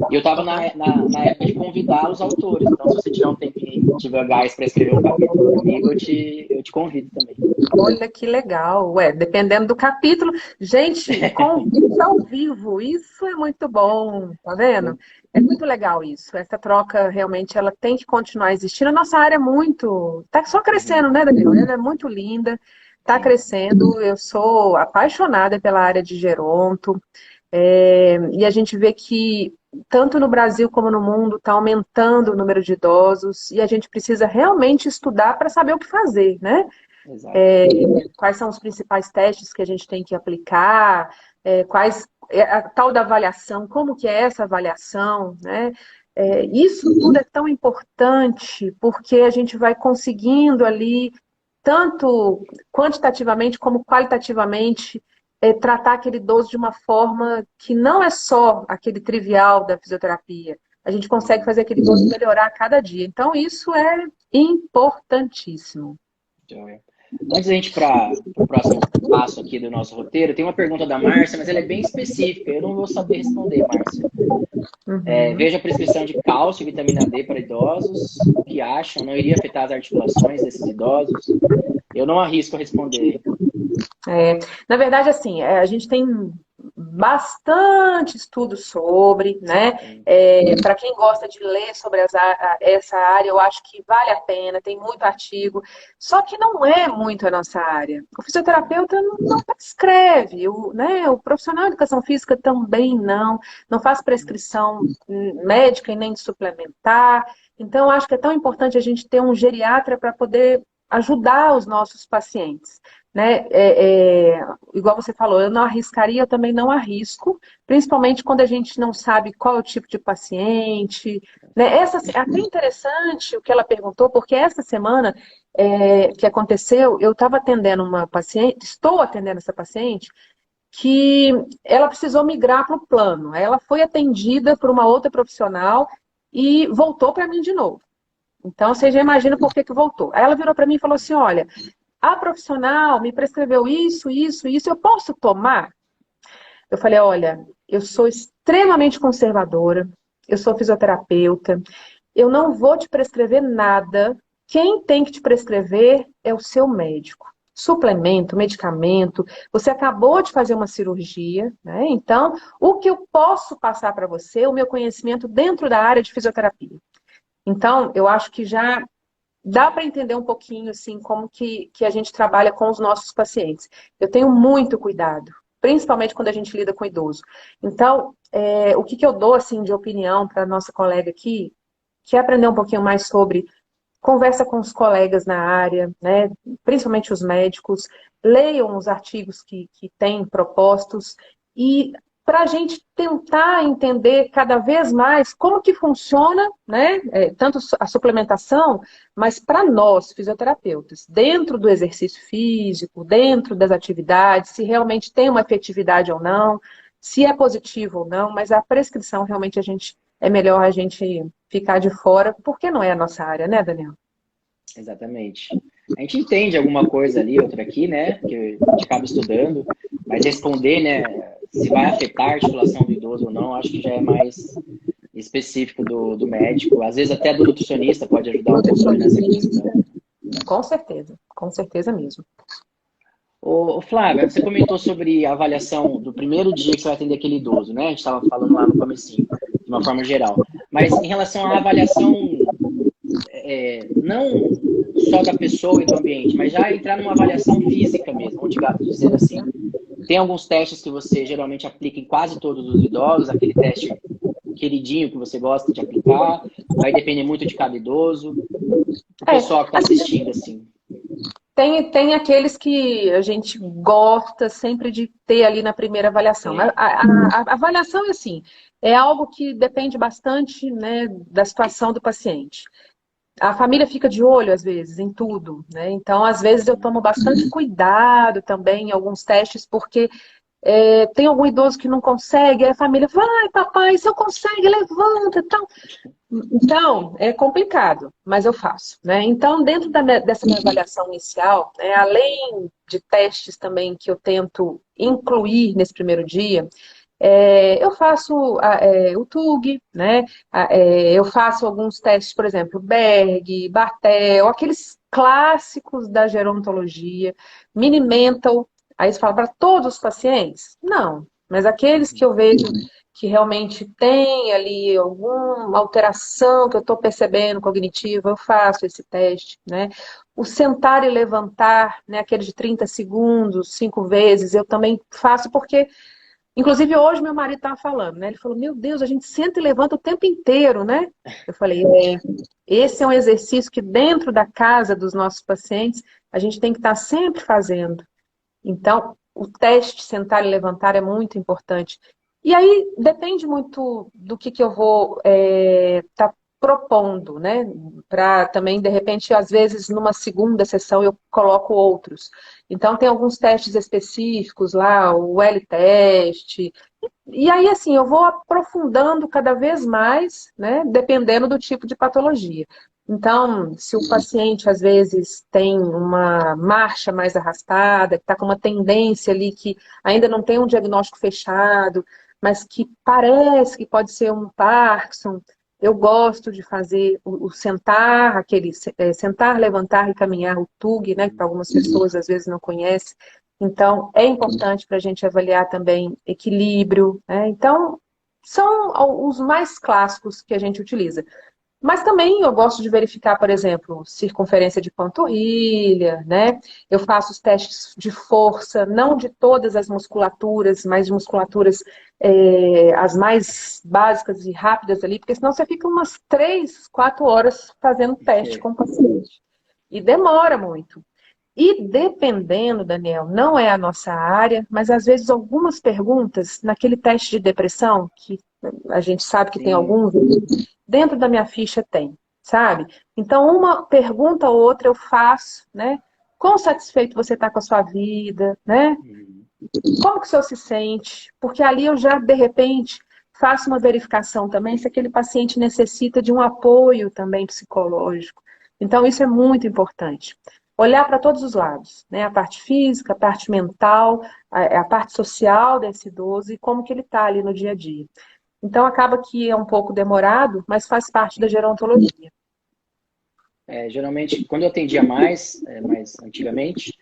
E eu estava na época de convidar os autores. Então, se você tiver um tempinho, tiver gás para escrever um capítulo comigo, eu te convido também. Olha que legal. Ué, dependendo do capítulo. Gente, convite ao vivo, isso é muito bom, tá vendo? É muito legal isso. Essa troca realmente ela tem que continuar existindo. A nossa área é muito. Tá só crescendo, né, Daniel? Ela é muito linda, tá crescendo. Eu sou apaixonada pela área de geronto. E a gente vê que tanto no Brasil como no mundo está aumentando o número de idosos e a gente precisa realmente estudar para saber o que fazer, né? Quais são os principais testes que a gente tem que aplicar, a tal da avaliação, como que é essa avaliação, né? Isso tudo é tão importante porque a gente vai conseguindo ali, tanto quantitativamente como qualitativamente, tratar aquele idoso de uma forma que não é só aquele trivial da fisioterapia. A gente consegue fazer aquele idoso melhorar a cada dia. Então, isso é importantíssimo. Antes da gente ir para o próximo passo aqui do nosso roteiro, tem uma pergunta da Márcia, mas ela é bem específica. Eu não vou saber responder, Márcia. Veja a prescrição de cálcio e vitamina D para idosos. O que acham? Não iria afetar as articulações desses idosos? Eu não arrisco a responder. Na verdade, assim, a gente tem bastante estudo sobre, né? Para quem gosta de ler sobre essa área, eu acho que vale a pena, tem muito artigo, só que não é muito a nossa área. O fisioterapeuta não prescreve, o profissional de educação física também não faz prescrição médica e nem de suplementar. Então, eu acho que é tão importante a gente ter um geriatra para poder ajudar os nossos pacientes. Né? Igual você falou, eu não arriscaria, eu também não arrisco, principalmente quando a gente não sabe qual é o tipo de paciente. Né? É até interessante o que ela perguntou, porque essa semana que aconteceu, eu estava atendendo uma paciente, estou atendendo essa paciente, que ela precisou migrar para o plano. Ela foi atendida por uma outra profissional e voltou para mim de novo. Então, você já imagina por que voltou. Aí ela virou para mim e falou assim, olha, a profissional me prescreveu isso, eu posso tomar? Eu falei, olha, eu sou extremamente conservadora, eu sou fisioterapeuta, eu não vou te prescrever nada, quem tem que te prescrever é o seu médico. Suplemento, medicamento, você acabou de fazer uma cirurgia, né? Então, o que eu posso passar para você, o meu conhecimento dentro da área de fisioterapia. Então, eu acho que já dá para entender um pouquinho, assim, como que a gente trabalha com os nossos pacientes. Eu tenho muito cuidado, principalmente quando a gente lida com idoso. Então, o que eu dou, assim, de opinião para a nossa colega aqui, que é aprender um pouquinho mais sobre, conversa com os colegas na área, né, principalmente os médicos, leiam os artigos que têm propostos e para a gente tentar entender cada vez mais como que funciona, né, tanto a suplementação, mas para nós, fisioterapeutas, dentro do exercício físico, dentro das atividades, se realmente tem uma efetividade ou não, se é positivo ou não, mas a prescrição realmente é melhor a gente ficar de fora, porque não é a nossa área, né, Daniel? Exatamente. A gente entende alguma coisa ali, outra aqui, né, que a gente acaba estudando, mas responder, né, se vai afetar a articulação do idoso ou não, acho que já é mais específico do médico. Às vezes até do nutricionista pode ajudar um pouco nessa questão. Com certeza. com certeza mesmo. Ô, Flávia, você comentou sobre a avaliação do primeiro dia que você vai atender aquele idoso, né? A gente estava falando lá no comecinho, de uma forma geral. Mas em relação à avaliação, não só da pessoa e do ambiente, mas já entrar numa avaliação física mesmo, vamos dizer assim. Tem alguns testes que você geralmente aplica em quase todos os idosos, aquele teste queridinho que você gosta de aplicar, vai depender muito de cada idoso. O pessoal que está assistindo, assim. Tem aqueles que a gente gosta sempre de ter ali na primeira avaliação. A avaliação é assim, é algo que depende bastante, né, da situação do paciente. A família fica de olho, às vezes, em tudo, né? Então, às vezes, eu tomo bastante cuidado também em alguns testes, porque tem algum idoso que não consegue, aí a família, vai, papai, se eu consegue, levanta, tal. Então, é complicado, mas eu faço, né? Então, dentro dessa minha avaliação inicial, né, além de testes também que eu tento incluir nesse primeiro dia, eu faço o TUG, né? Eu faço alguns testes, por exemplo, Berg, Bartel, aqueles clássicos da gerontologia, Mini-Mental. Aí você fala para todos os pacientes? Não, mas aqueles que eu vejo que realmente tem ali alguma alteração que eu estou percebendo cognitiva, eu faço esse teste, né? O sentar e levantar, né, aquele de 30 segundos, 5 vezes, eu também faço porque inclusive, hoje meu marido estava falando, né? Ele falou, meu Deus, a gente senta e levanta o tempo inteiro, né? Eu falei, esse é um exercício que dentro da casa dos nossos pacientes, a gente tem que estar sempre fazendo. Então, o teste sentar e levantar é muito importante. E aí, depende muito do que eu vou estar propondo, né? Para também, de repente, às vezes, numa segunda sessão, eu coloco outros. Então, tem alguns testes específicos lá, o L-teste. E aí, assim, eu vou aprofundando cada vez mais, né? Dependendo do tipo de patologia. Então, se o paciente, às vezes, tem uma marcha mais arrastada, que está com uma tendência ali que ainda não tem um diagnóstico fechado, mas que parece que pode ser um Parkinson, eu gosto de fazer o sentar, aquele sentar, levantar e caminhar, o TUG, né, que para algumas pessoas às vezes não conhecem. Então, é importante para a gente avaliar também equilíbrio, né? Então, são os mais clássicos que a gente utiliza. Mas também eu gosto de verificar, por exemplo, circunferência de panturrilha, né? Eu faço os testes de força, não de todas as musculaturas, mas de musculaturas as mais básicas e rápidas ali, porque senão você fica umas 3, 4 horas fazendo teste com o paciente. E demora muito. E dependendo, Daniel, não é a nossa área, mas às vezes algumas perguntas, naquele teste de depressão, que a gente sabe que tem Sim. alguns, dentro da minha ficha tem, sabe? Então, uma pergunta ou outra eu faço, né? Quão satisfeito você está com a sua vida, né? Como que o senhor se sente? Porque ali eu já, de repente, faço uma verificação também se aquele paciente necessita de um apoio também psicológico. Então, isso é muito importante. Olhar para todos os lados, né? A parte física, a parte mental, a parte social desse idoso e como que ele está ali no dia a dia. Então, acaba que é um pouco demorado, mas faz parte da gerontologia. Geralmente, quando eu atendia mais antigamente,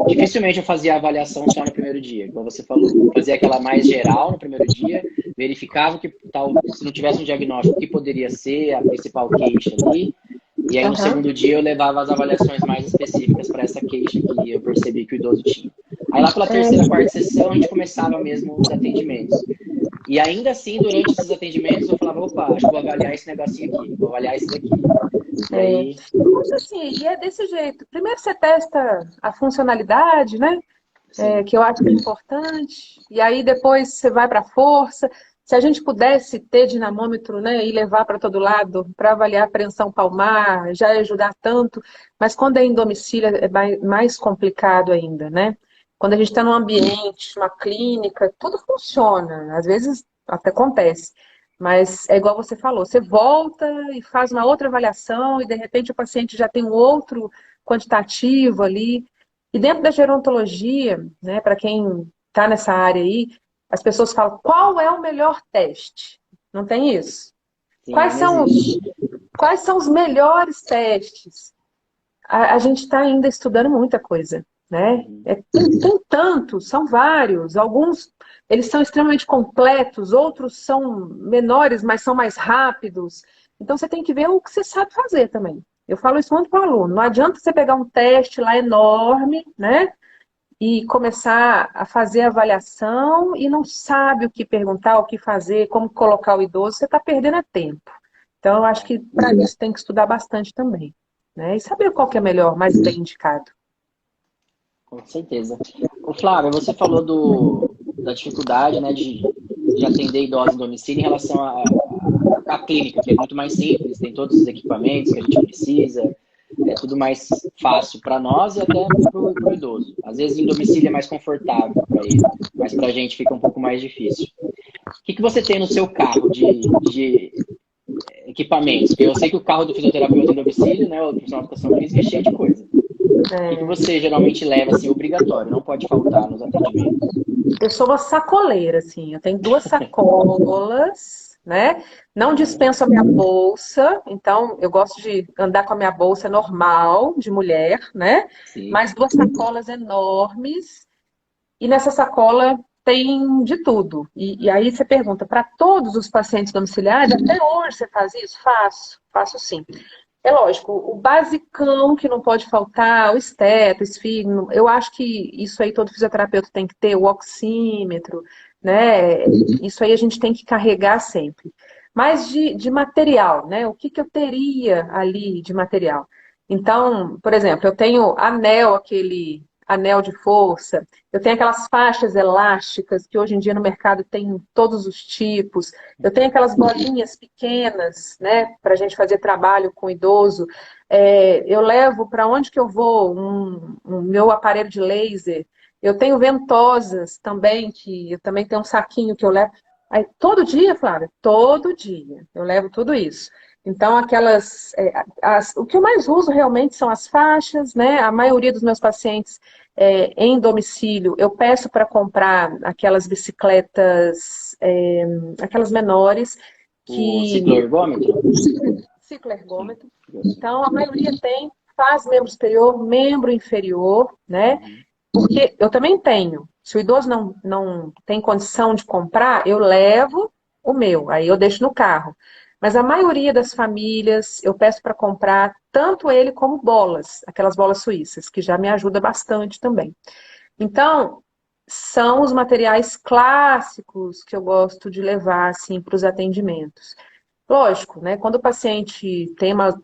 dificilmente eu fazia a avaliação só no primeiro dia, como você falou. Eu fazia aquela mais geral no primeiro dia, verificava que tal, se não tivesse um diagnóstico, o que poderia ser a principal queixa ali. E aí no segundo dia eu levava as avaliações mais específicas para essa queixa que eu percebi que o idoso tinha. Aí lá pela terceira, quarta sessão a gente começava mesmo os atendimentos. E ainda assim, durante esses atendimentos, eu falava, opa, acho que vou avaliar esse negocinho aqui, vou avaliar esse daqui. E aí... Mas assim, e é desse jeito. Primeiro você testa a funcionalidade, né? Que eu acho que é importante. E aí depois você vai para a força. Se a gente pudesse ter dinamômetro, né, e levar para todo lado para avaliar a pressão palmar, já ia ajudar tanto. Mas quando é em domicílio é mais complicado ainda, né? Quando a gente está num ambiente, uma clínica, tudo funciona. Às vezes até acontece. Mas é igual você falou, você volta e faz uma outra avaliação e de repente o paciente já tem um outro quantitativo ali. E dentro da gerontologia, né, para quem está nessa área aí, as pessoas falam, qual é o melhor teste? Não tem isso? Sim, Quais não são existe. quais são os melhores testes? a gente está ainda estudando muita coisa, né? Tem tantos, são vários. Alguns, eles são extremamente completos, outros são menores, mas são mais rápidos. Então, você tem que ver o que você sabe fazer também. Eu falo isso muito para o aluno. Não adianta você pegar um teste lá enorme, né? E começar a fazer avaliação e não sabe o que perguntar, o que fazer, como colocar o idoso, você está perdendo tempo. Então, eu acho que para isso tem que estudar bastante também, né? E saber qual que é melhor, mais bem indicado. Com certeza. Ô, Flávia, você falou da dificuldade, né, de atender idosos em domicílio em relação à clínica, que é muito mais simples, tem todos os equipamentos que a gente precisa, é tudo mais fácil para nós e até para o idoso. Às vezes em domicílio é mais confortável para ele, mas para a gente fica um pouco mais difícil. O que você tem no seu carro de equipamentos? Porque eu sei que o carro do fisioterapeuta em domicílio, né, o profissional de educação física, é cheio de coisa. O que você geralmente leva, assim, obrigatório, não pode faltar nos atendimentos? Eu sou uma sacoleira, assim. Eu tenho 2 sacolas, né? Não dispenso a minha bolsa. Então, eu gosto de andar com a minha bolsa normal, de mulher, né? Sim. Mas 2 sacolas enormes. E nessa sacola tem de tudo. E aí você pergunta, para todos os pacientes domiciliares, até hoje você faz isso? Faço sim. É lógico, o basicão que não pode faltar, o esteto, esfígmo, eu acho que isso aí todo fisioterapeuta tem que ter, o oxímetro, né? Isso aí a gente tem que carregar sempre. Mas de material, né? O que eu teria ali de material? Então, por exemplo, eu tenho anel, aquele anel de força, eu tenho aquelas faixas elásticas que hoje em dia no mercado tem todos os tipos. Eu tenho aquelas bolinhas pequenas, né, para a gente fazer trabalho com idoso. Eu levo para onde que eu vou um meu aparelho de laser. Eu tenho ventosas também, que eu também tenho um saquinho que eu levo. Aí, todo dia, Flávia, todo dia, eu levo tudo isso. Então, o que eu mais uso realmente são as faixas, né? A maioria dos meus pacientes em domicílio, eu peço para comprar aquelas bicicletas, aquelas menores, O que... cicloergômetro? Sim. Cicloergômetro. Então, a maioria faz membro superior, membro inferior, né? Porque eu também tenho. Se o idoso não tem condição de comprar, eu levo o meu, aí eu deixo no carro. Mas a maioria das famílias, eu peço para comprar tanto ele como bolas, aquelas bolas suíças, que já me ajuda bastante também. Então, são os materiais clássicos que eu gosto de levar assim, para os atendimentos. Lógico, né? Quando o paciente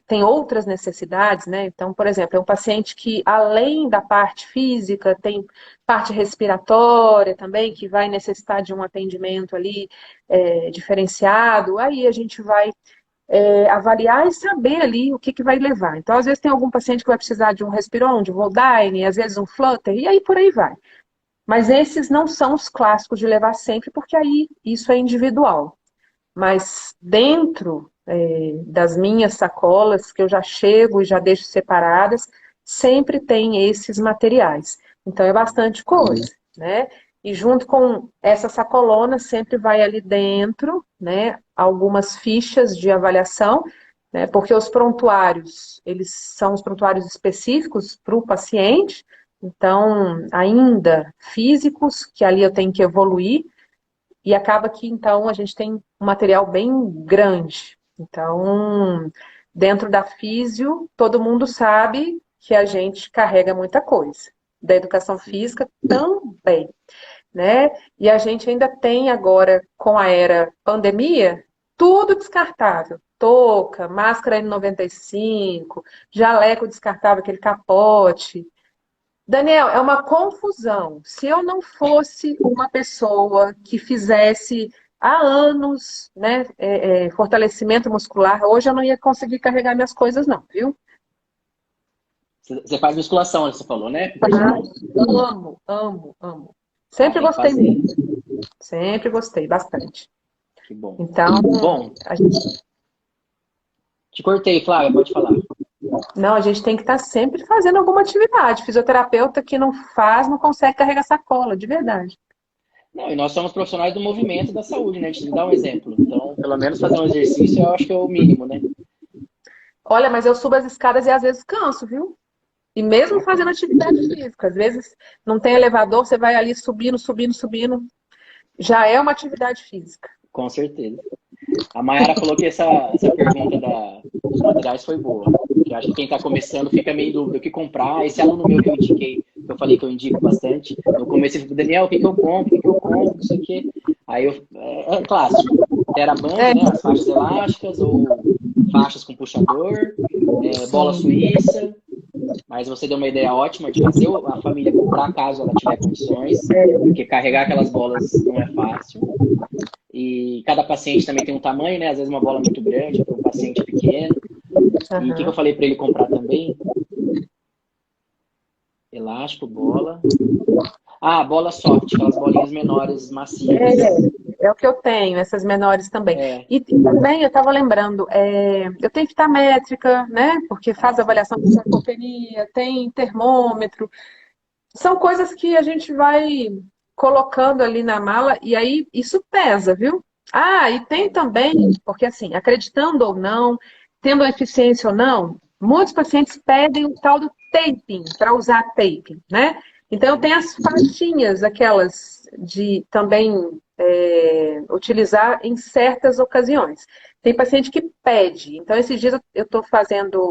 tem outras necessidades, né? Então, por exemplo, é um paciente que, além da parte física, tem parte respiratória também, que vai necessitar de um atendimento ali diferenciado, aí a gente vai avaliar e saber ali o que vai levar. Então, às vezes tem algum paciente que vai precisar de um Respiron, de um Voldyne, às vezes um Flutter, e aí por aí vai. Mas esses não são os clássicos de levar sempre, porque aí isso é individual. Mas dentro das minhas sacolas, que eu já chego e já deixo separadas, sempre tem esses materiais. Então é bastante coisa, né? E junto com essa sacolona sempre vai ali dentro, né, algumas fichas de avaliação, né, porque os prontuários, eles são os prontuários específicos para o paciente, então ainda físicos, que ali eu tenho que evoluir, e acaba que, então, a gente tem um material bem grande. Então, dentro da físio, todo mundo sabe que a gente carrega muita coisa. Da educação física também, né? E a gente ainda tem agora, com a era pandemia, tudo descartável. Touca, máscara N95, jaleco descartável, aquele capote. Daniel, é uma confusão. Se eu não fosse uma pessoa que fizesse há anos, né, fortalecimento muscular, hoje eu não ia conseguir carregar minhas coisas, não, viu? Você faz musculação, você falou, né? Amo, amo, amo. Sempre Tem que gostei fazer. muito. Sempre gostei, bastante. Que bom. Então, Bom, a gente, te cortei, Flávia, pode falar. não, a gente tem que estar sempre fazendo alguma atividade. Fisioterapeuta que não faz, não consegue carregar sacola, de verdade. Não, e nós somos profissionais do movimento e da saúde, né? A gente dá um exemplo. Então, pelo menos fazer um exercício eu acho que é o mínimo, né? Olha, mas eu subo as escadas e às vezes canso, viu? E mesmo fazendo atividade física, às vezes não tem elevador, você vai ali subindo, subindo, subindo, já é uma atividade física. Com certeza. A Mayara falou que essa pergunta dos materiais foi boa. Eu acho que quem está começando fica meio em dúvida o que comprar. Esse aluno meu que eu indiquei, que eu falei que eu indico bastante, no começo ele falou, Daniel, o que eu compro? O que eu compro? Não sei o quê. Aí é clássico. TheraBand, né? As faixas elásticas ou faixas com puxador, bola suíça. Mas você deu uma ideia ótima de fazer a família comprar caso ela tiver condições, porque carregar aquelas bolas não é fácil. E cada paciente também tem um tamanho, né? Às vezes uma bola muito grande para um paciente pequeno. E o que eu falei para ele comprar também? Elástico, bola. Ah, bola soft, aquelas bolinhas menores, macias. É o que eu tenho, essas menores também. É. E também eu estava lembrando, eu tenho fita métrica, né? Porque faz avaliação de sarcopenia, tem termômetro. São coisas que a gente vai colocando ali na mala e aí isso pesa, viu? Ah, e tem também, porque assim, acreditando ou não, tendo eficiência ou não, muitos pacientes pedem o tal do taping, para usar taping, né? Então eu tenho as faixinhas, aquelas de também utilizar em certas ocasiões. Tem paciente que pede. Então, esses dias eu estou fazendo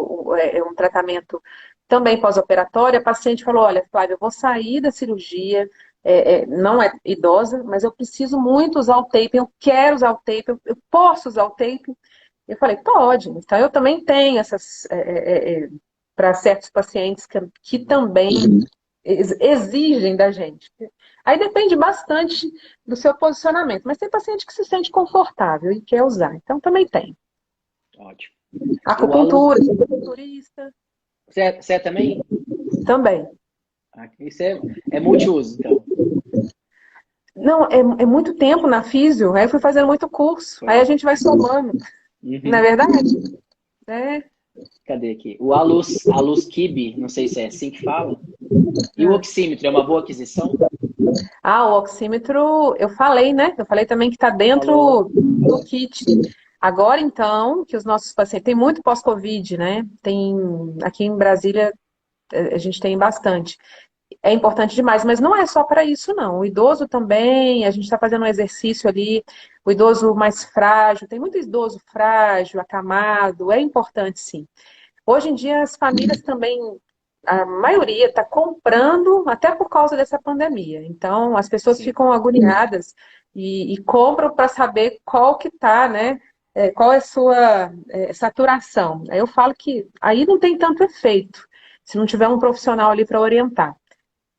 um tratamento também pós-operatório, a paciente falou, olha, Flávia, eu vou sair da cirurgia, não é idosa, mas eu preciso muito usar o tape, eu quero usar o tape, eu posso usar o tape? Eu falei, pode. Então, eu também tenho essas, para certos pacientes que também exigem da gente. Aí depende bastante do seu posicionamento, mas tem paciente que se sente confortável e quer usar, então também tem. Ótimo. Acupuntura, acupunturista. Você é também? Também. Isso é multiuso, então. Não, é muito tempo na físio, aí eu fui fazendo muito curso, aí a gente vai somando, não é verdade? Cadê aqui? O Alus Kibe, não sei se é assim que fala. E o oxímetro é uma boa aquisição? Ah, o oxímetro, eu falei, né? Eu falei também que está dentro do kit. Agora, então, que os nossos pacientes... Tem muito pós-Covid, né? Tem... Aqui em Brasília, a gente tem bastante. É importante demais, mas não é só para isso, não. O idoso também, a gente está fazendo um exercício ali, o idoso mais frágil, tem muito idoso frágil, acamado, é importante sim. Hoje em dia as famílias também, a maioria está comprando até por causa dessa pandemia. Então as pessoas ficam agoniadas e compram para saber qual que tá, né? Qual é a sua saturação. Aí eu falo que aí não tem tanto efeito, se não tiver um profissional ali para orientar.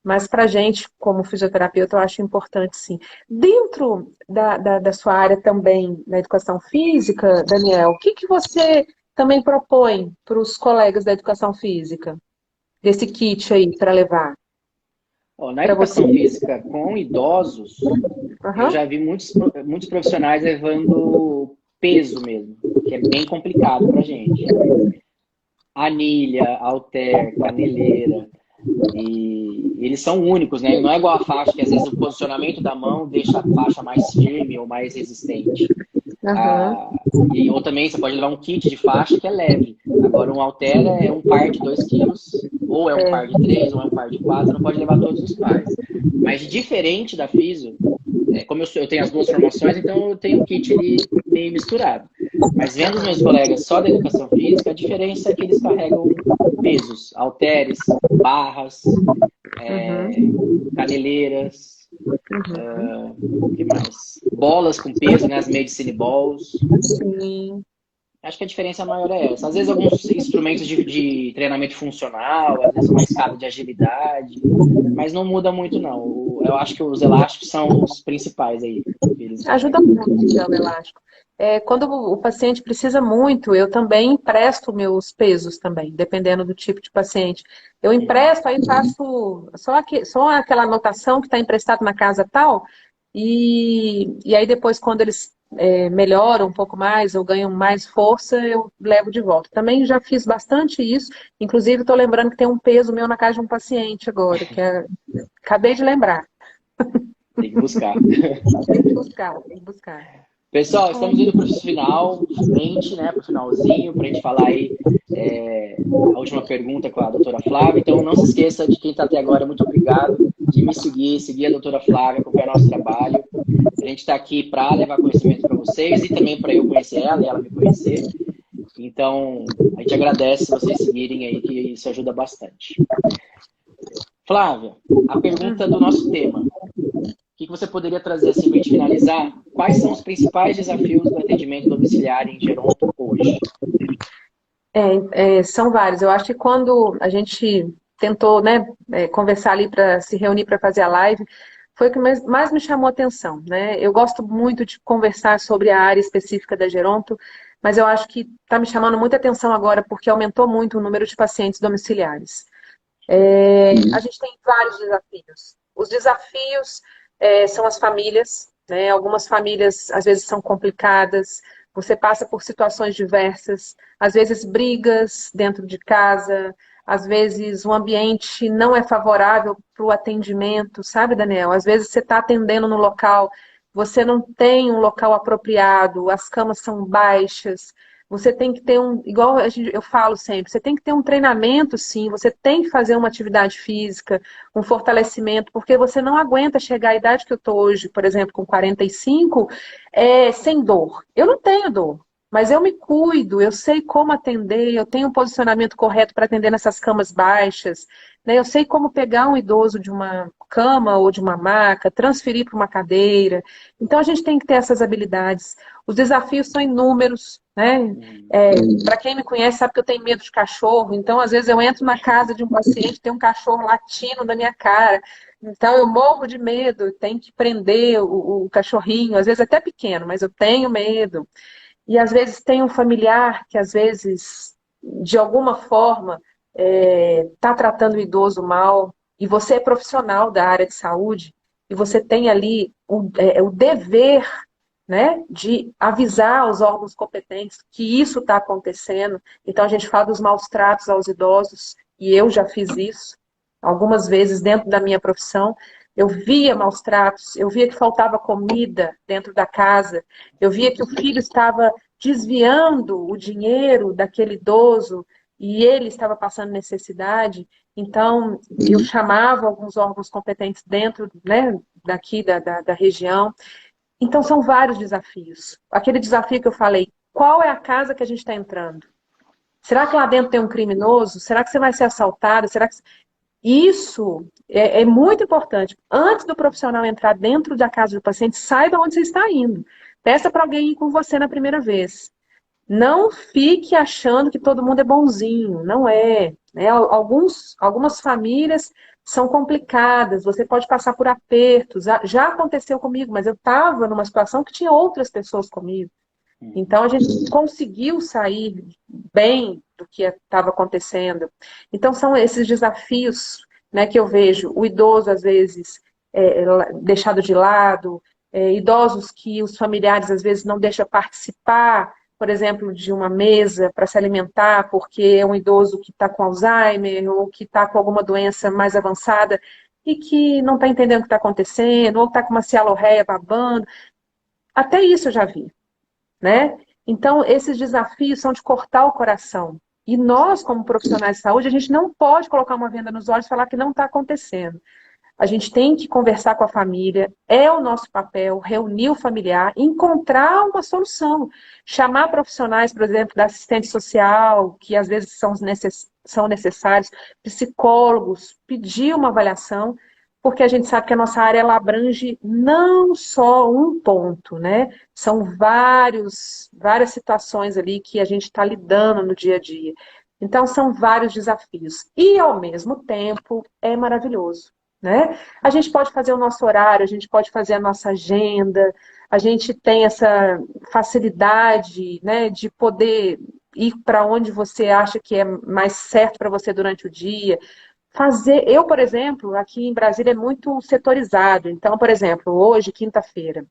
Mas para a gente, como fisioterapeuta, eu acho importante sim. Dentro da sua área também, na educação física, Daniel, o que você também propõe para os colegas da educação física? Desse kit aí para levar? Na educação física com idosos, eu já vi muitos profissionais levando peso mesmo, que é bem complicado para a gente. Anilha, halter, caneleira. E eles são únicos, né? Não é igual a faixa, que às vezes o posicionamento da mão deixa a faixa mais firme ou mais resistente. Ou também você pode levar um kit de faixa que é leve. Agora um halter é um par de 2 quilos, ou é um par de 3, ou é um par de 4, você não pode levar todos os pares. Mas diferente da Fisio, como eu tenho as duas formações, então eu tenho um kit ali meio misturado. Mas vendo os meus colegas só da educação física, a diferença é que eles carregam pesos, halteres, barras, caneleiras, o que mais? Bolas com peso, né? As medicine balls. Sim. Acho que a diferença maior é essa. Às vezes alguns instrumentos de treinamento funcional, às vezes uma escada de agilidade, mas não muda muito não. Eu acho que os elásticos são os principais aí. Ajuda muito o elástico. Quando o paciente precisa muito, eu também empresto meus pesos também, dependendo do tipo de paciente. Eu empresto, aí faço só aquela anotação que está emprestado na casa tal, e aí depois quando eles melhoram um pouco mais ou ganham mais força, eu levo de volta. Também já fiz bastante isso, inclusive estou lembrando que tem um peso meu na casa de um paciente agora, acabei de lembrar. Tem que buscar. Tem que buscar, tem que buscar. Pessoal, estamos indo para o final, frente, né, para o finalzinho, para a gente falar aí a última pergunta com a doutora Flávia. Então, não se esqueça de quem está até agora, muito obrigado, de me seguir a doutora Flávia, acompanhar nosso trabalho. A gente está aqui para levar conhecimento para vocês e também para eu conhecer ela e ela me conhecer. Então, a gente agradece vocês seguirem aí, que isso ajuda bastante. Flávia, a pergunta do nosso tema. O que você poderia trazer assim para a gente finalizar? Quais são os principais desafios do atendimento domiciliar em Geronto hoje? São vários. Eu acho que quando a gente tentou, né, conversar ali para se reunir para fazer a live, foi o que mais me chamou a atenção, né? Eu gosto muito de conversar sobre a área específica da Geronto, mas eu acho que está me chamando muita atenção agora porque aumentou muito o número de pacientes domiciliares. A gente tem vários desafios. Os desafios são as famílias, né? Algumas famílias às vezes são complicadas, você passa por situações diversas, às vezes brigas dentro de casa, às vezes o ambiente não é favorável para o atendimento, sabe, Daniel? Às vezes você está atendendo no local, você não tem um local apropriado, as camas são baixas, você tem que ter igual eu falo sempre, você tem que ter um treinamento, sim, você tem que fazer uma atividade física, um fortalecimento, porque você não aguenta chegar à idade que eu estou hoje, por exemplo, com 45, sem dor. Eu não tenho dor, mas eu me cuido, eu sei como atender, eu tenho um posicionamento correto para atender nessas camas baixas, né? Eu sei como pegar um idoso de uma cama ou de uma maca, transferir para uma cadeira. Então a gente tem que ter essas habilidades. Os desafios são inúmeros, né? Para quem me conhece sabe que eu tenho medo de cachorro, então às vezes eu entro na casa de um paciente, tem um cachorro latindo na minha cara. Então eu morro de medo, tenho que prender o cachorrinho, às vezes até pequeno, mas eu tenho medo. E às vezes tem um familiar que às vezes, de alguma forma, está tratando o idoso mal, e você é profissional da área de saúde, e você tem ali o dever, né, de avisar os órgãos competentes que isso está acontecendo. Então a gente fala dos maus tratos aos idosos, e eu já fiz isso algumas vezes dentro da minha profissão. Eu via maus tratos, eu via que faltava comida dentro da casa, eu via que o filho estava desviando o dinheiro daquele idoso e ele estava passando necessidade. Então, eu chamava alguns órgãos competentes dentro, né, daqui da região. Então, são vários desafios. Aquele desafio que eu falei, qual é a casa que a gente está entrando? Será que lá dentro tem um criminoso? Será que você vai ser assaltado? Será que... Isso é muito importante. Antes do profissional entrar dentro da casa do paciente, saiba onde você está indo. Peça para alguém ir com você na primeira vez. Não fique achando que todo mundo é bonzinho. Não é. Né? Algumas famílias são complicadas. Você pode passar por apertos. Já aconteceu comigo, mas eu estava numa situação que tinha outras pessoas comigo. Então, a gente conseguiu sair bem do que estava acontecendo. Então, são esses desafios, né, que eu vejo. O idoso, às vezes, deixado de lado, idosos que os familiares, às vezes, não deixam participar, por exemplo, de uma mesa para se alimentar, porque é um idoso que está com Alzheimer ou que está com alguma doença mais avançada e que não está entendendo o que está acontecendo, ou está com uma cialorreia babando. Até isso eu já vi. Né? Então, esses desafios são de cortar o coração. E nós, como profissionais de saúde, a gente não pode colocar uma venda nos olhos e falar que não está acontecendo. A gente tem que conversar com a família, é o nosso papel, reunir o familiar, encontrar uma solução. Chamar profissionais, por exemplo, da assistente social, que às vezes são necessários, psicólogos, pedir uma avaliação, porque a gente sabe que a nossa área ela abrange não só um ponto, né? São várias situações ali que a gente está lidando no dia a dia. Então, são vários desafios. E, ao mesmo tempo, é maravilhoso. Né? A gente pode fazer o nosso horário, a gente pode fazer a nossa agenda, a gente tem essa facilidade, né, de poder ir para onde você acha que é mais certo para você durante o dia. Eu, por exemplo, aqui em Brasília é muito setorizado. Então, por exemplo, hoje, quinta-feira,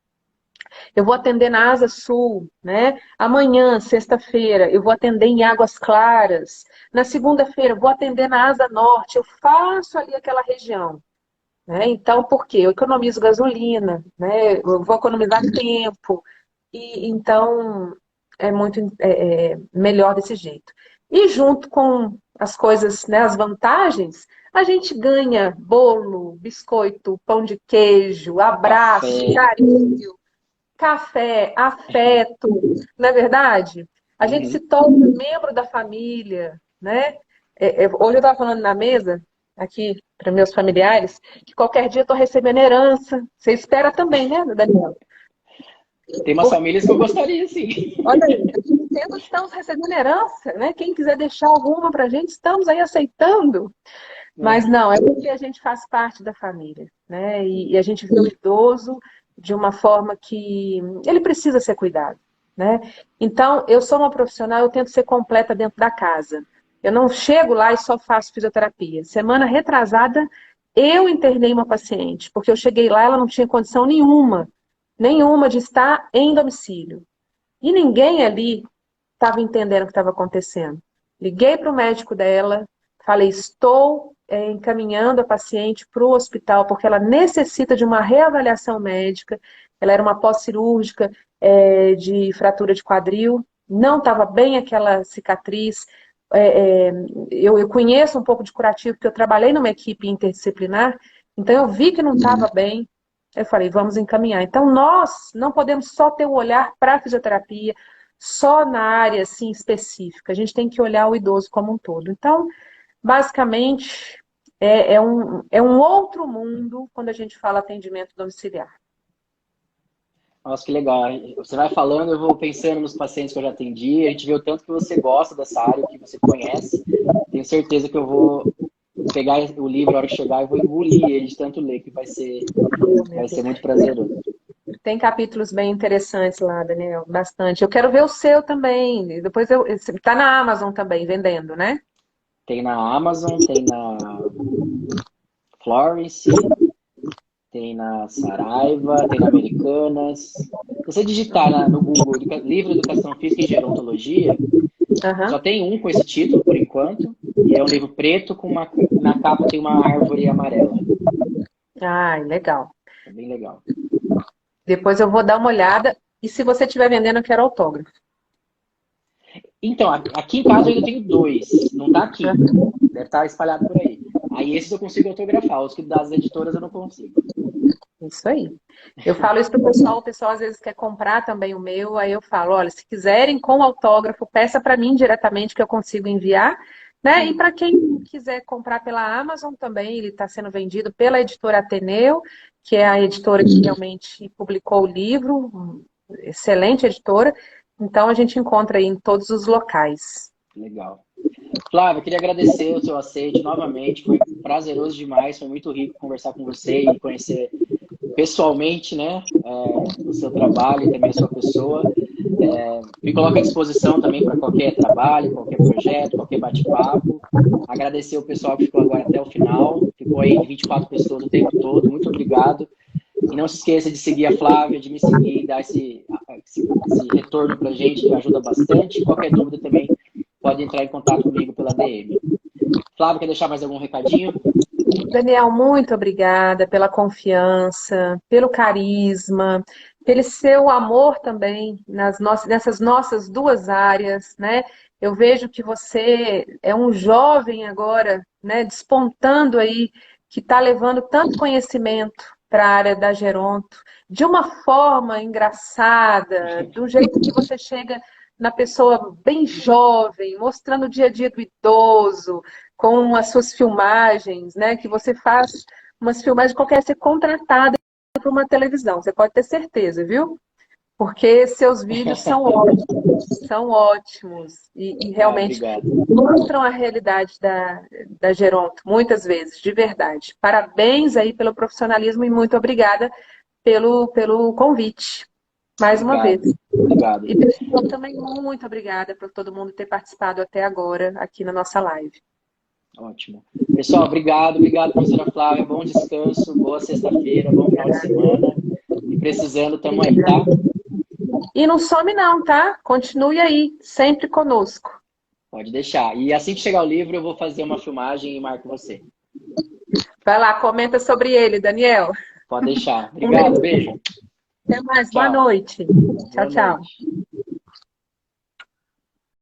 eu vou atender na Asa Sul, né? Amanhã, sexta-feira, eu vou atender em Águas Claras. Na segunda-feira, eu vou atender na Asa Norte. Eu faço ali aquela região. Né? Então, por quê? Eu economizo gasolina, né? Eu vou economizar tempo. e então é muito melhor desse jeito. E junto com as coisas, né, as vantagens, a gente ganha bolo, biscoito, pão de queijo, abraço, Café. carinho, café, afeto, não é verdade? A gente se Uhum. torna membro da família, né? Hoje eu estava falando na mesa, aqui para meus familiares, que qualquer dia eu estou recebendo herança. Você espera também, né, Daniel? Tem umas famílias que eu gostaria, sim. Olha aí, aqui no centro estamos recebendo herança, né? Quem quiser deixar alguma para a gente, estamos aí aceitando. Mas Uhum. não, é porque a gente faz parte da família, né? E a gente vê o idoso de uma forma que ele precisa ser cuidado, né? Então, eu sou uma profissional, eu tento ser completa dentro da casa. Eu não chego lá e só faço fisioterapia. Semana retrasada, eu internei uma paciente, porque eu cheguei lá, ela não tinha condição nenhuma de estar em domicílio. E ninguém ali estava entendendo o que estava acontecendo. Liguei para o médico dela, falei: estou encaminhando a paciente para o hospital porque ela necessita de uma reavaliação médica. Ela era uma pós-cirúrgica de fratura de quadril, não estava bem aquela cicatriz. Eu conheço um pouco de curativo, porque eu trabalhei numa equipe interdisciplinar, então eu vi que não estava bem. Eu falei: vamos encaminhar. Então, nós não podemos só ter o olhar para a fisioterapia, só na área assim, específica. A gente tem que olhar o idoso como um todo. Então, basicamente, é um outro mundo quando a gente fala atendimento domiciliar. Nossa, que legal. Você vai falando, eu vou pensando nos pacientes que eu já atendi. A gente vê o tanto que você gosta dessa área, que você conhece. Tenho certeza que eu vou pegar o livro na hora que chegar e vou engolir ele de tanto ler, que Oh, meu vai ser Deus. muito prazeroso. Tem capítulos bem interessantes lá, Daniel, bastante. Eu quero ver o seu também. Depois tá na Amazon também, vendendo, né? Tem na Amazon, tem na Florence, tem na Saraiva, tem na Americanas. Se você digitar no Google Livro Educação Física e Gerontologia, Aham. só tem um com esse título, por enquanto, e é um livro preto com na capa tem uma árvore amarela. Ai, legal. É bem legal. Depois eu vou dar uma olhada. E se você estiver vendendo, eu quero autógrafo. Então, aqui em casa eu ainda tenho dois. Não tá aqui. Deve estar espalhado por aí. Aí esses eu consigo autografar. Os que das editoras eu não consigo. Isso aí. Eu falo isso pro pessoal, o pessoal às vezes quer comprar também o meu, aí eu falo: olha, se quiserem com autógrafo, peça para mim diretamente que eu consigo enviar, né? E para quem quiser comprar pela Amazon também, ele está sendo vendido pela editora Ateneu, que é a editora que realmente publicou o livro, excelente editora. Então a gente encontra aí em todos os locais. Legal. Flávia, eu queria agradecer o seu aceite novamente. Foi prazeroso demais. Foi muito rico conversar com você e conhecer pessoalmente, né, o seu trabalho e também a sua pessoa. Me coloco à disposição também para qualquer trabalho, qualquer projeto, qualquer bate-papo. Agradecer o pessoal que ficou agora até o final. Ficou aí 24 pessoas o tempo todo. Muito obrigado. E não se esqueça de seguir a Flávia, de me seguir, dar esse retorno para a gente, que ajuda bastante. Qualquer dúvida também pode entrar em contato comigo pela DM. Flávia, quer deixar mais algum recadinho? Daniel, muito obrigada pela confiança, pelo carisma, pelo seu amor também nessas nossas duas áreas, né? Eu vejo que você é um jovem agora, né, despontando aí, que está levando tanto conhecimento para a área da Geronto, de uma forma engraçada, do jeito que você chega na pessoa bem jovem, mostrando o dia a dia do idoso, com as suas filmagens, né? Que você faz umas filmagens qualquer ser contratada para uma televisão, você pode ter certeza, viu? Porque seus vídeos são ótimos e Ah, realmente obrigado. mostram a realidade da Geronto, muitas vezes, de verdade. Parabéns aí pelo profissionalismo e muito obrigada pelo convite, mais uma vez. Obrigado. Obrigado. E pessoal, também muito obrigada por todo mundo ter participado até agora aqui na nossa live. Ótimo. Pessoal, obrigado, professora Flávia. Bom descanso, boa sexta-feira, bom final de semana. E precisando, tamo aí, tá? E não some não, tá? Continue aí, sempre conosco. Pode deixar. E assim que chegar o livro, eu vou fazer uma filmagem e marco você. Vai lá, comenta sobre ele, Daniel. Pode deixar. Obrigado, beijo. Até mais. Boa Tchau. noite. Tchau, Boa tchau. noite.